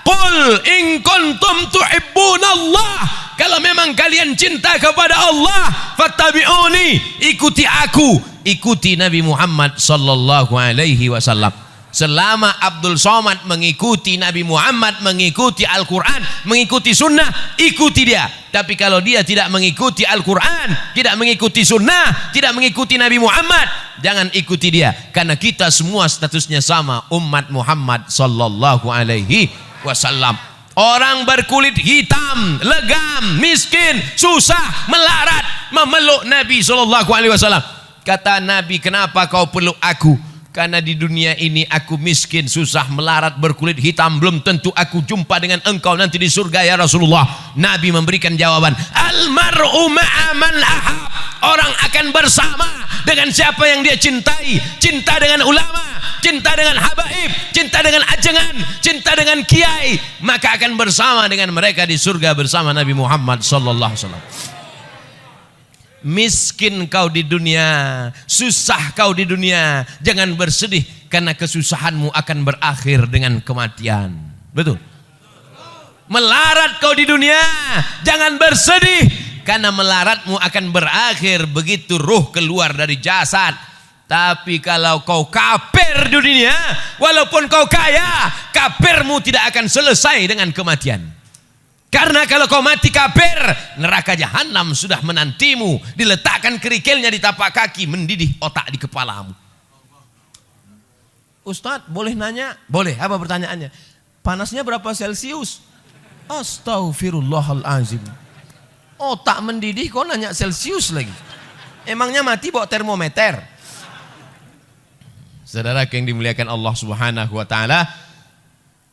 Qul in kuntum tuhibbunallah, kalau memang kalian cinta kepada Allah, fattabi'uni, ikuti aku, ikuti Nabi Muhammad sallallahu alaihi wasallam. Selama Abdul Somad mengikuti Nabi Muhammad, mengikuti Al-Quran, mengikuti sunnah, ikuti dia. Tapi kalau dia tidak mengikuti Al-Quran, tidak mengikuti sunnah, tidak mengikuti Nabi Muhammad, jangan ikuti dia. Karena kita semua statusnya sama, umat Muhammad sallallahu alaihi wasallam. Orang berkulit hitam, legam, miskin, susah, melarat, memeluk Nabi sallallahu alaihi wasallam. Kata Nabi, kenapa kau peluk aku? Karena di dunia ini aku miskin, susah, melarat, berkulit hitam, belum tentu aku jumpa dengan engkau nanti di surga ya Rasulullah. Nabi memberikan jawaban, almar'u ma'a man ahab. Orang akan bersama dengan siapa yang dia cintai. Cinta dengan ulama, cinta dengan habaib, cinta dengan ajengan, cinta dengan kiai, maka akan bersama dengan mereka di surga bersama Nabi Muhammad sallallahu alaihi wasallam. Miskin kau di dunia, susah kau di dunia, jangan bersedih karena kesusahanmu akan berakhir dengan kematian. Betul? Melarat kau di dunia, jangan bersedih karena melaratmu akan berakhir begitu ruh keluar dari jasad. Tapi kalau kau kafir di dunia, walaupun kau kaya, kafirmu tidak akan selesai dengan kematian. Karena kalau kau mati kafir, neraka jahanam sudah menantimu, diletakkan kerikilnya di tapak kaki, mendidih otak di kepalamu. Ustadz, boleh nanya? Boleh. Apa pertanyaannya? Panasnya berapa Celsius? Astaghfirullahalazim. Otak mendidih kau nanya Celsius lagi. Emangnya mati bawa termometer? Saudara yang dimuliakan Allah Subhanahu wa taala,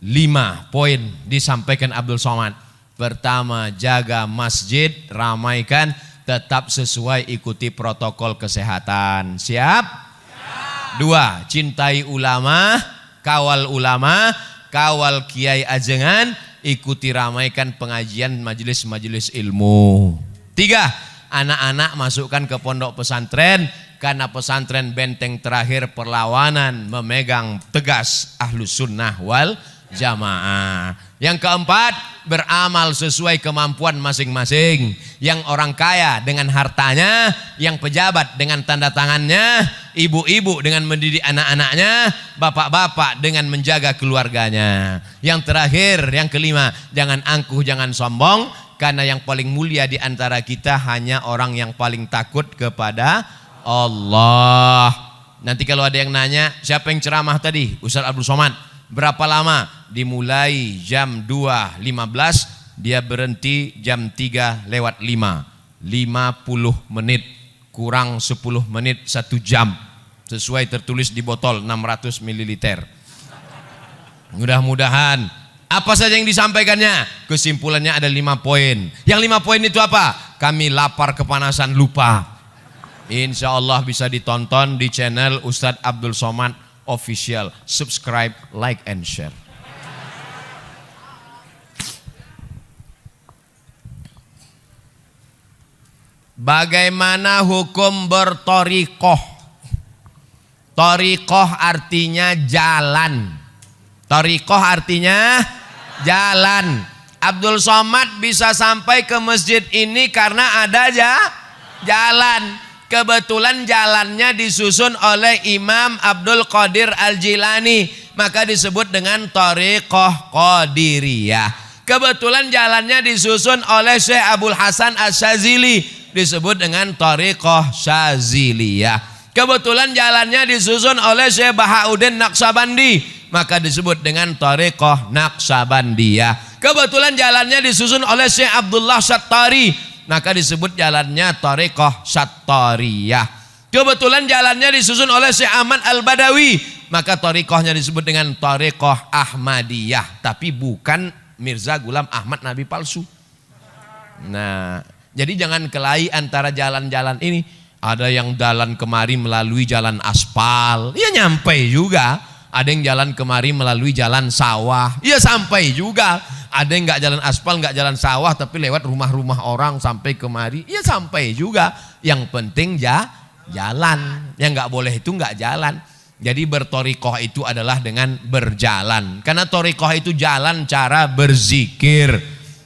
5 poin disampaikan Abdul Somad. Pertama, jaga masjid, ramaikan, tetap sesuai ikuti protokol kesehatan. Siap? 2. Cintai ulama, kawal kiai ajengan, ikuti ramaikan pengajian majelis-majelis ilmu. 3. Anak-anak masukkan ke pondok pesantren, karena pesantren benteng terakhir perlawanan memegang tegas ahlus sunnah wal jamaah. Yang keempat, beramal sesuai kemampuan masing-masing. Yang orang kaya dengan hartanya, yang pejabat dengan tanda tangannya, ibu-ibu dengan mendidik anak-anaknya, bapak-bapak dengan menjaga keluarganya. Yang terakhir, yang kelima, jangan angkuh, jangan sombong, karena yang paling mulia di antara kita hanya orang yang paling takut kepada Allah. Nanti kalau ada yang nanya, siapa yang ceramah tadi? Ustaz Abdul Somad. Berapa lama? Dimulai jam 2.15, dia berhenti jam 3 lewat 5. 50 menit kurang 10 menit 1 jam. Sesuai tertulis di botol 600 ml. Mudah-mudahan apa saja yang disampaikannya, kesimpulannya ada 5 poin. Yang 5 poin itu apa? Kami lapar kepanasan lupa. Insya Allah bisa ditonton di channel Ustadz Abdul Somad Official. Subscribe, like, and share. Bagaimana hukum bertorikoh? Torikoh artinya jalan. Torikoh artinya jalan. Abdul Somad bisa sampai ke masjid ini karena ada jalan. Kebetulan jalannya disusun oleh Imam Abdul Qadir Al-Jilani, maka disebut dengan Thariqah Qadiriyah. Kebetulan jalannya disusun oleh Syekh Abdul Hasan Asy-Syadzili, disebut dengan Thariqah Syadziliyah. Kebetulan jalannya disusun oleh Syekh Bahauddin Naqsabandi, maka disebut dengan Thariqah Naqsabandiyah. Kebetulan jalannya disusun oleh Syekh Abdullah Syattari, maka disebut jalannya Thariqah Syattariyah. Kebetulan jalannya disusun oleh Syekh Ahmad Al-Badawi, maka thariqahnya disebut dengan Thariqah Ahmadiyah, tapi bukan Mirza Ghulam Ahmad Nabi palsu. Nah, jadi jangan kelahi antara jalan-jalan ini. Ada yang jalan kemari melalui jalan aspal, ya nyampe juga. Ada yang jalan kemari melalui jalan sawah, ya sampai juga. Ada yang nggak jalan aspal, nggak jalan sawah, tapi lewat rumah-rumah orang sampai kemari, ya sampai juga. Yang penting jalan. Yang nggak boleh itu nggak jalan. Jadi bertorikoh itu adalah dengan berjalan. Karena torikoh itu jalan cara berzikir.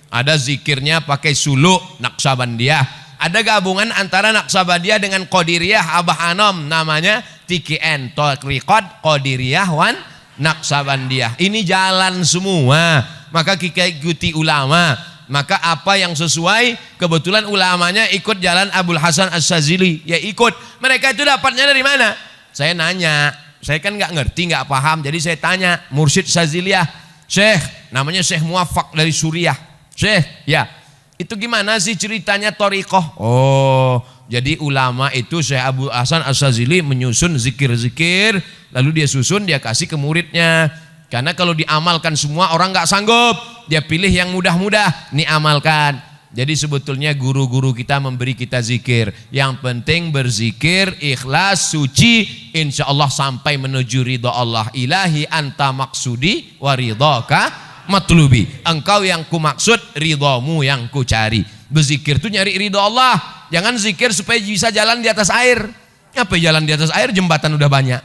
Ada zikirnya pakai suluk Naqsabandiyah. Ada gabungan antara Naqsabandiyah dengan Qadiriyah Abah Anom, namanya TKN, Thariqat Qadiriyah wan Naqsabandiyah. Ini jalan semua. Maka kita ikuti ulama. Maka apa yang sesuai, kebetulan ulamanya ikut jalan Abdul Hasan Asy-Syadzili, ya ikut. Mereka itu dapatnya dari mana? Saya nanya, saya kan nggak ngerti, nggak paham, jadi saya tanya Mursyid Syadziliyah, Syekh, namanya Syekh Muwaffaq dari Suriah. Syekh, ya, itu gimana sih ceritanya thariqah? Oh, jadi ulama itu Syekh Abdul Hasan Asy-Syadzili menyusun zikir-zikir, lalu dia susun, dia kasih ke muridnya. Karena kalau diamalkan semua orang nggak sanggup, dia pilih yang mudah-mudah, nih amalkan. Jadi sebetulnya guru-guru kita memberi kita zikir. Yang penting berzikir, ikhlas, suci, insya Allah sampai menuju ridha Allah. Ilahi anta maksudi wa ridhaka matlubi. Engkau yang ku maksud, ridhamu yang ku cari. Berzikir itu nyari ridha Allah. Jangan zikir supaya bisa jalan di atas air. Apa jalan di atas air? Jembatan udah banyak.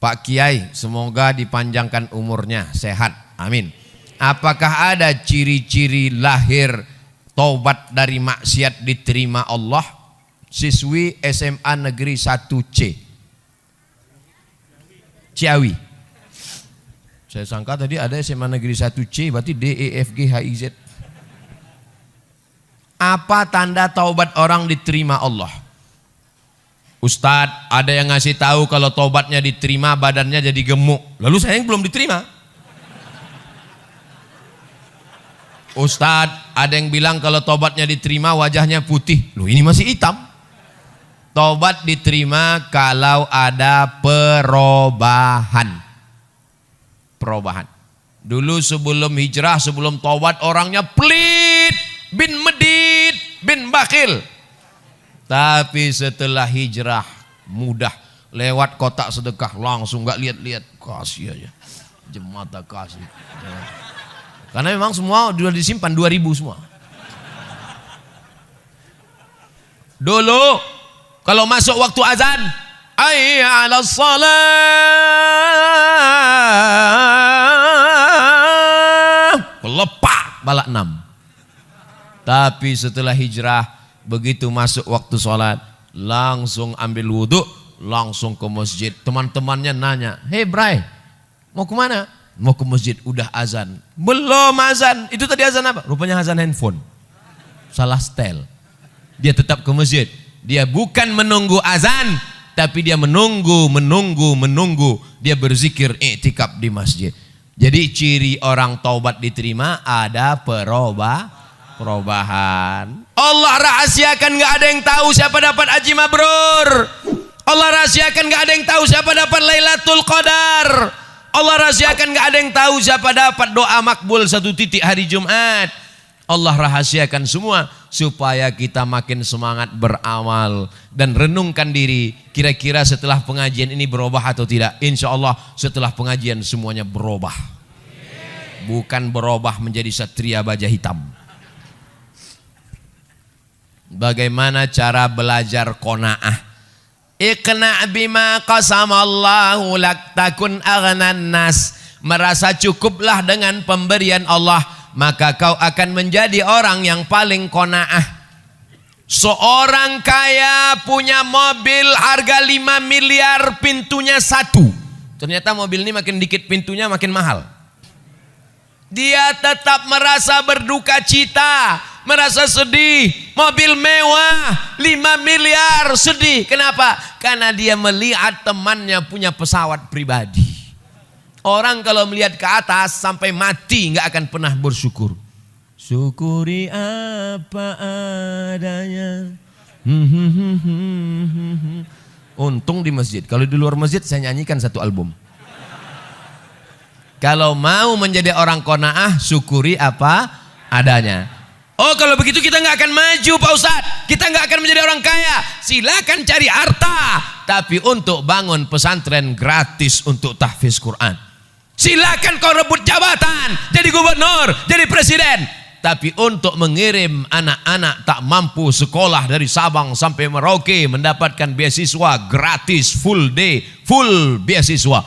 Pak Kiai, semoga dipanjangkan umurnya, sehat, amin. Apakah ada ciri-ciri lahir taubat dari maksiat diterima Allah? Siswi SMA Negeri 1C Ciawi. Saya sangka tadi ada SMA Negeri 1C, berarti D, E, F, G, H, I, Z. Apa tanda taubat orang diterima Allah? Ustadz, ada yang ngasih tahu kalau taubatnya diterima badannya jadi gemuk. Lalu saya yang belum diterima. Ustadz, ada yang bilang kalau taubatnya diterima wajahnya putih. Loh, ini masih hitam. Taubat diterima kalau ada perubahan. Perubahan. Dulu sebelum hijrah, sebelum taubat orangnya pelit, bin medit, bin bakhil. Tapi setelah hijrah mudah, lewat kotak sedekah langsung nggak lihat-lihat, kasih aja, jemata kasih. Karena memang semua sudah disimpan 2000 semua. Dulu kalau masuk waktu azan, hayya 'alas shalah, lepak balak 6. Tapi setelah hijrah, begitu masuk waktu sholat, langsung ambil wudhu, langsung ke masjid. Teman-temannya nanya, "Hei Bray, mau kemana?" "Mau ke masjid." "Udah azan." "Belum azan." "Itu tadi azan apa?" Rupanya azan handphone, salah setel. Dia tetap ke masjid. Dia bukan menunggu azan, tapi dia menunggu. Dia berzikir i'tikaf di masjid. Jadi ciri orang taubat diterima ada perubahan. Allah rahasiakan, gak ada yang tahu siapa dapat haji mabrur. Allah rahasiakan, gak ada yang tahu siapa dapat Lailatul Qadar. Allah rahasiakan, gak ada yang tahu siapa dapat doa makbul 1 titik hari Jumat. Allah rahasiakan semua supaya kita makin semangat beramal dan renungkan diri, kira-kira setelah pengajian ini berubah atau tidak. Insya Allah setelah pengajian semuanya berubah, bukan berubah menjadi satria baja hitam. Bagaimana cara belajar qanaah? Iqna' bima qasamallahu lak takun aghnan nas. Merasa cukuplah dengan pemberian Allah, maka kau akan menjadi orang yang paling qanaah. Seorang kaya punya mobil harga 5 miliar, pintunya 1. Ternyata mobil ini makin dikit pintunya makin mahal. Dia tetap merasa berduka cita, merasa sedih. Mobil mewah 5 miliar, sedih. Kenapa? Karena dia melihat temannya punya pesawat pribadi. Orang kalau melihat ke atas sampai mati nggak akan pernah bersyukur. Syukuri apa adanya. Untung di masjid. Kalau di luar masjid saya nyanyikan 1 album. Kalau mau menjadi orang qanaah, syukuri apa adanya. Oh, kalau begitu kita nggak akan maju Pak Ustadz. Kita nggak akan menjadi orang kaya. Silakan cari harta, tapi untuk bangun pesantren gratis untuk tahfiz Quran. Silakan kau rebut jabatan, jadi gubernur, jadi presiden. Tapi untuk mengirim anak-anak tak mampu sekolah dari Sabang sampai Merauke mendapatkan beasiswa gratis, full day, full beasiswa.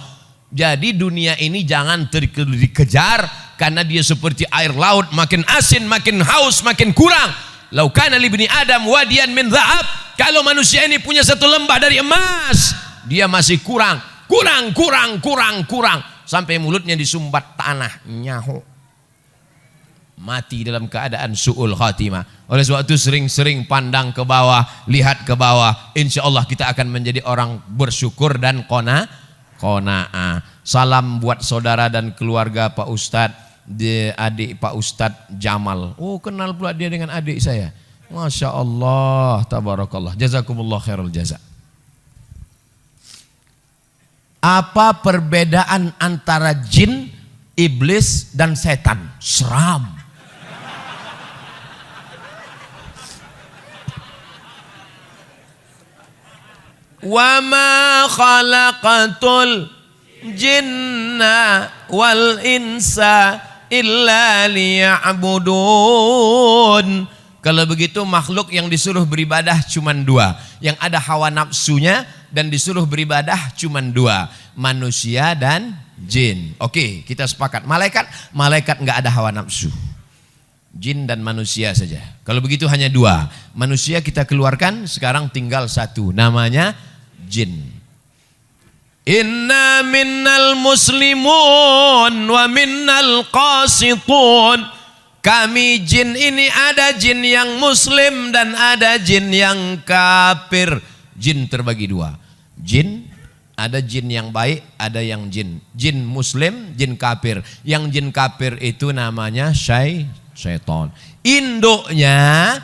Jadi dunia ini jangan dikejar, karena dia seperti air laut, makin asin, makin haus, makin kurang. Lau kana li bani Adam wadiyan min dhahab. Kalau manusia ini punya 1 lembah dari emas, dia masih kurang. Sampai mulutnya disumbat tanah, nyahu. Mati dalam keadaan su'ul khatimah. Oleh sebab itu sering-sering pandang ke bawah, lihat ke bawah. Insya Allah kita akan menjadi orang bersyukur dan qanaah. Salam buat saudara dan keluarga Pak Ustadz, adik Pak Ustadz Jamal. Oh, kenal pula dia dengan adik saya. Masya Allah, tabarakallah. Jazakumullah khairul jaza. Apa perbedaan antara jin, iblis, dan setan? Seram. Wa ma khalaqatul jinna wal insa illa liya'budun. Kalau begitu makhluk yang disuruh beribadah cuma 2. Yang ada hawa nafsunya dan disuruh beribadah cuma 2. Manusia dan jin. Oke, kita sepakat. Malaikat nggak ada hawa nafsu. Jin dan manusia saja. Kalau begitu hanya 2. Manusia kita keluarkan, sekarang tinggal 1. Namanya jin. Inna minnal muslimun wa minnal qasitun. Kami jin ini ada jin yang muslim dan ada jin yang kafir. Jin terbagi 2. Jin, ada jin yang baik, ada yang jin. Jin muslim, jin kafir. Yang jin kafir itu namanya syaitan. Induknya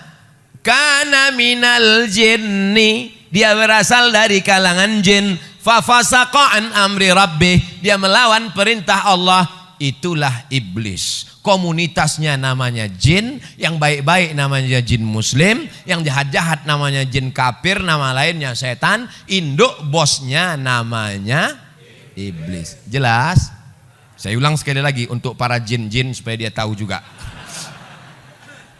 kana minal jinni. Dia berasal dari kalangan jin. Fafasaqa an amri rabbih. Dia melawan perintah Allah. itulah iblis. Komunitasnya namanya jin, yang baik-baik namanya jin muslim, yang jahat-jahat namanya jin kafir, nama lainnya setan, induk bosnya namanya iblis. Jelas? Saya ulang sekali lagi untuk para jin-jin supaya dia tahu juga.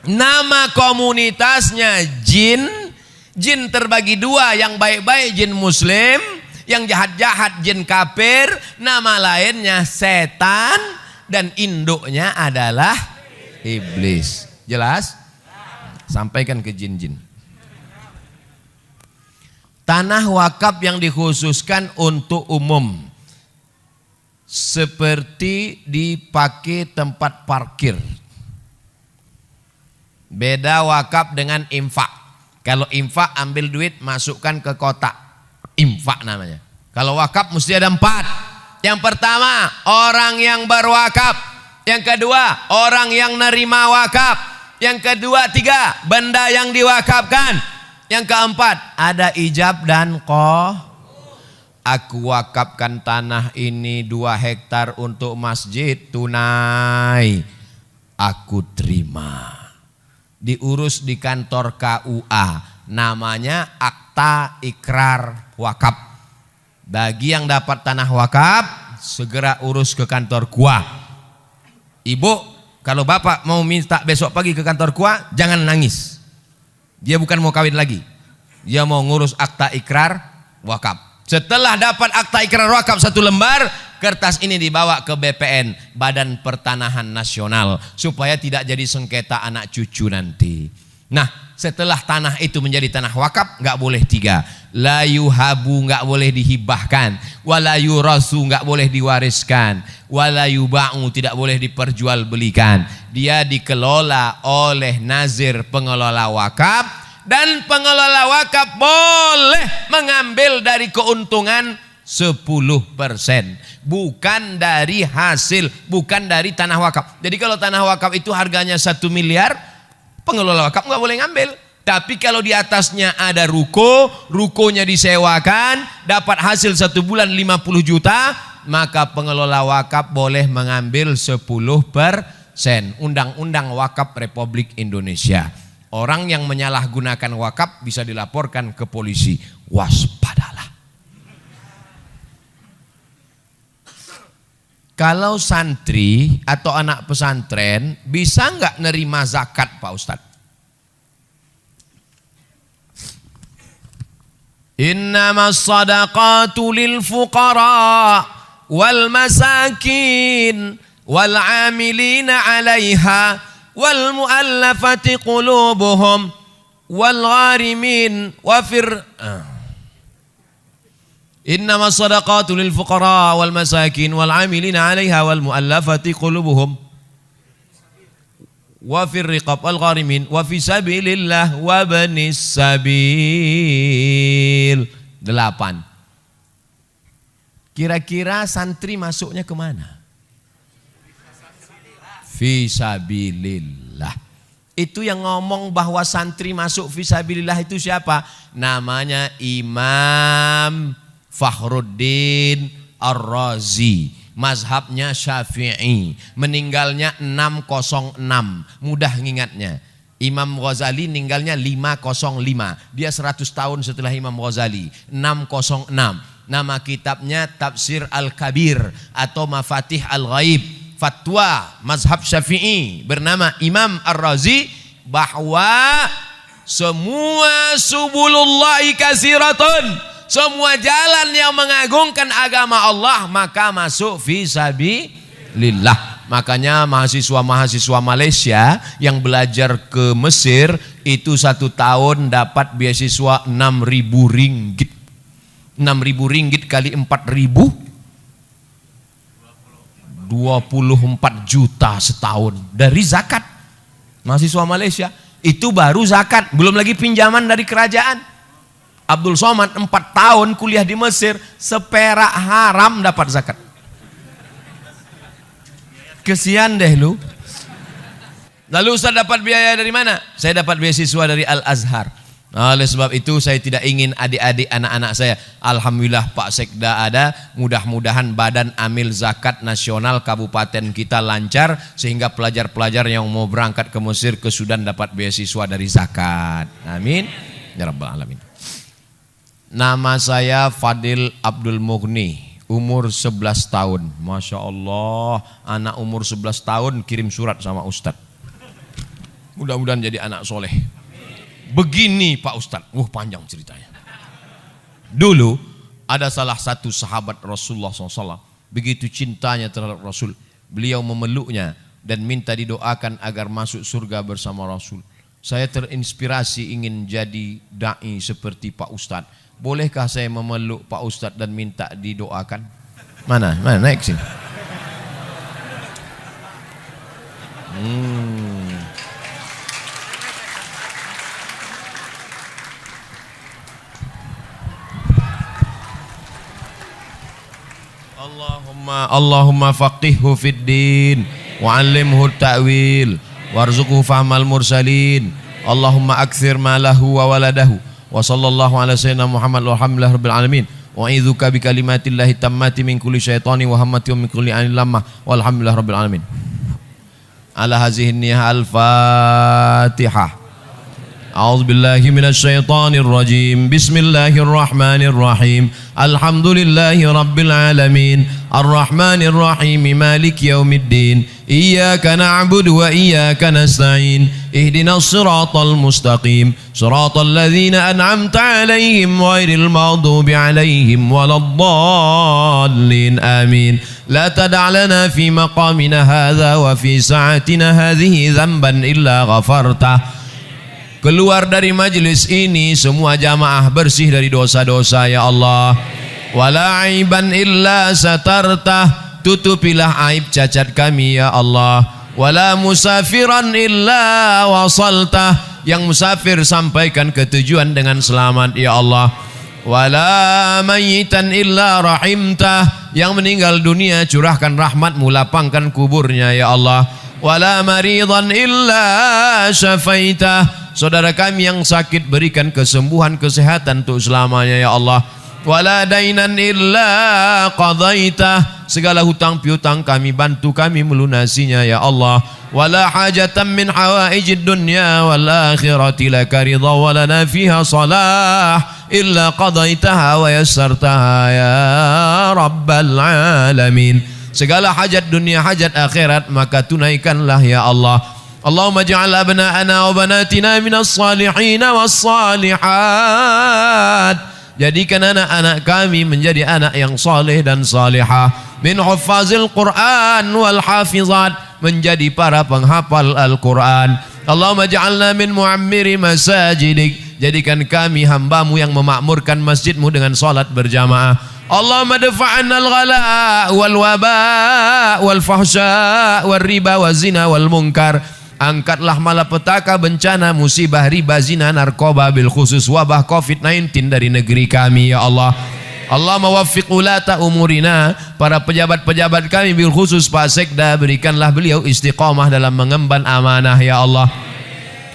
Nama komunitasnya jin, jin terbagi dua, yang baik-baik jin muslim, yang jahat-jahat jin kafir, nama lainnya setan, dan induknya adalah iblis. Jelas? Sampaikan ke jin-jin. Tanah wakaf yang dikhususkan untuk umum, seperti dipakai tempat parkir. Beda wakaf dengan infak. Kalau infak ambil duit masukkan ke kotak, infak namanya. Kalau wakaf mesti ada 4. Yang pertama orang yang berwakaf, yang kedua orang yang nerima wakaf, yang kedua 3 benda yang diwakafkan, yang keempat ada ijab dan qah. Aku wakafkan tanah ini 2 hektar untuk masjid tunai, aku terima. Diurus di kantor KUA, namanya akta ikrar wakaf. Bagi yang dapat tanah wakaf, segera urus ke kantor KUA. Ibu, kalau bapak mau minta besok pagi ke kantor KUA, jangan nangis. Dia bukan mau kawin lagi, dia mau ngurus akta ikrar wakaf. Setelah dapat akta ikrar wakaf 1 lembar, kertas ini dibawa ke BPN, Badan Pertanahan Nasional, supaya tidak jadi sengketa anak cucu nanti. Nah, setelah tanah itu menjadi tanah wakaf, nggak boleh 3. La yuhabu, nggak boleh dihibahkan. Wala yurasu, nggak boleh diwariskan. Wala yuba'u, tidak boleh diperjualbelikan. Dia dikelola oleh nazir pengelola wakaf. Dan pengelola wakaf boleh mengambil dari keuntungan 10%, bukan dari hasil, bukan dari tanah wakaf. Jadi kalau tanah wakaf itu harganya 1 miliar, pengelola wakaf nggak boleh ngambil. Tapi kalau di atasnya ada ruko, rukonya disewakan, dapat hasil 1 bulan 50 juta, maka pengelola wakaf boleh mengambil 10%. Undang-Undang Wakaf Republik Indonesia. Orang yang menyalahgunakan wakaf bisa dilaporkan ke polisi. Waspadalah. Kalau santri atau anak pesantren bisa nggak nerima zakat, Pak Ustadz? Innamas sadaqatu lil fuqara wal masakin wal amilina 'alaiha wal mu'allafati qulubuhum wal gharimin wa innama sadaqatu lil fuqara wal masakin wal 'amilina 'alaiha wal mu'allafati qulubuhum wa fir riqab wal gharimin wa fi sabilillah wa banis sabil. 8. Kira-kira santri masuknya kemana? Fisabilillah. Itu yang ngomong bahwa santri masuk fisabilillah itu siapa? Namanya Imam Fakhruddin Ar-Razi, mazhabnya Syafi'i, meninggalnya 606, mudah ngingatnya. Imam Ghazali meninggalnya 505, dia 100 tahun setelah Imam Ghazali. 606, nama kitabnya Tafsir Al-Kabir atau Mafatih Al-Ghaib. Fatwa mazhab Syafi'i bernama Imam Ar-Razi bahwa semua subulullahi kasiratun, semua jalan yang mengagungkan agama Allah maka masuk fisabilillah. Makanya mahasiswa-mahasiswa Malaysia yang belajar ke Mesir itu 1 tahun dapat beasiswa 6.000 ringgit. 6.000 ringgit kali 4.000, 24 juta setahun dari zakat. Mahasiswa Malaysia itu baru zakat, belum lagi pinjaman dari kerajaan. Abdul Somad 4 tahun kuliah di Mesir, seperak haram dapat zakat. Kesian deh lu. Lalu Ustaz dapat biaya dari mana? Saya dapat beasiswa dari Al-Azhar. Oleh sebab itu saya tidak ingin adik-adik anak-anak saya, alhamdulillah Pak Sekda ada, mudah-mudahan badan amil zakat nasional kabupaten kita lancar sehingga pelajar-pelajar yang mau berangkat ke Mesir, ke Sudan dapat beasiswa dari zakat. Amin ya rabbal alamin. Nama saya Fadil Abdul Mughni, umur 11 tahun. Masya Allah, anak umur 11 tahun kirim surat sama Ustadz. Mudah-mudahan jadi anak soleh. Begini Pak Ustadz, panjang ceritanya. Dulu ada salah satu sahabat Rasulullah SAW, begitu cintanya terhadap Rasul, beliau memeluknya dan minta didoakan agar masuk surga bersama Rasul. Saya terinspirasi ingin jadi da'i seperti Pak Ustadz. Bolehkah saya memeluk Pak Ustadz dan minta didoakan? Mana naik sini. Allahumma faqihhu fid din wa 'allimhu ta'wil warzuqhu fahmal mursalin. Allahumma akthir malahu wa waladahu wa sallallahu ala sayyidina Muhammad walhamdulillahi rabbil alamin. Wa a'idzuka bi kalimatillahi tammati min kulli syaitani wa hammati wa min kulli ainin lamah walhamdulillahi rabbil alamin. Ala hazihi niyah al-Fatihah. A'udzu billahi minasy syaithanir rajim. Bismillahirrahmanir rahim. Alhamdulillahi rabbil alamin. Arrahmanir rahim. Maliki yaumiddin. Iyyaka na'budu wa iyyaka nasta'in. Ihdinas siratal mustaqim. Siratal ladzina an'amta 'alaihim ghairil maghdubi 'alaihim waladdallin. Amin. La tada' lana fi maqamina hadza wa fi sa'atina hadhihi dzamban illa ghafartah. Keluar dari majlis ini semua jamaah bersih dari dosa-dosa ya Allah. Wala aiban illa satartah, tutupilah aib cacat kami ya Allah. Wala musafiran illa wasaltah, yang musafir sampaikan ke tujuan dengan selamat ya Allah. Wala mayitan illa rahimtah, yang meninggal dunia curahkan rahmatmu, lapangkan kuburnya ya Allah. Wala maridan illa syafaitah, saudara kami yang sakit berikan kesembuhan, kesehatan untuk selamanya ya Allah. Wala dainan illa qadaitah, segala hutang piutang kami bantu kami melunasinya ya Allah. Wala hajatan min hawaijid dunya wal akhirati laka ridha wa lana fiha salah illa qadaitaha wa yassartaha ya rabbal alamin. Segala hajat dunia, hajat akhirat maka tunaikanlah ya Allah. Allahumma ja'al abna'ana wa banatina minas salihin was salihat. Jadikan anak-anak kami menjadi anak yang saleh dan salihah. Min huffazil Quran wal hafizat, menjadi para penghafal Al-Quran. Allahumma ja'alna min mu'ammiri masajidik, jadikan kami hambamu yang memakmurkan masjidmu dengan salat berjamaah. Allahumma dafa'anna al-ghala wal waba wal fahsya wal riba wal zina wal munkar. Angkatlah malapetaka, bencana, musibah, riba, zina, narkoba, bil khusus wabah COVID-19 dari negeri kami ya Allah. Allahumma waffiq ulata umurina, para pejabat-pejabat kami bil khusus Pak Sekda, berikanlah beliau istiqamah dalam mengemban amanah ya Allah.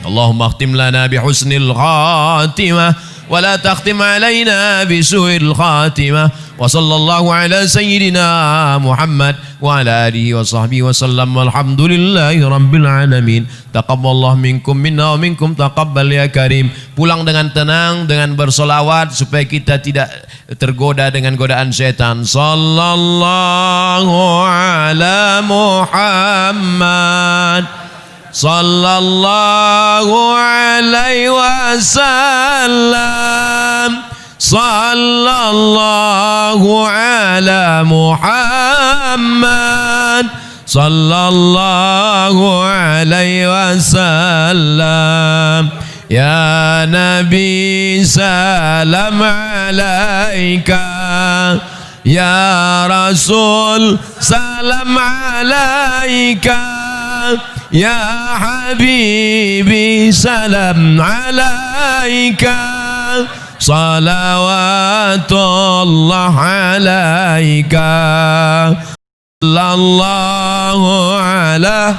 Allahumma khtim lana bi husnil khatimah wa la takhtim alaina bi su'il khatimah. Wa sallallahu ala sayyidina Muhammad wa ala alihi wa sahbihi wa sallam. Walhamdulillahi rabbil alamin. Taqabbalallahu minkum minna wa minkum taqabbal ya karim. Pulang dengan tenang, dengan bersolawat supaya kita tidak tergoda dengan godaan setan. Sallallahu ala Muhammad sallallahu alaihi wasallam. Sallallahu ala Muhammad sallallahu alaihi wasallam. Ya Nabi salam alaika, ya Rasul salam alaika, ya Habibi salam alaika. Salawatullah alaika. Sallallahu ala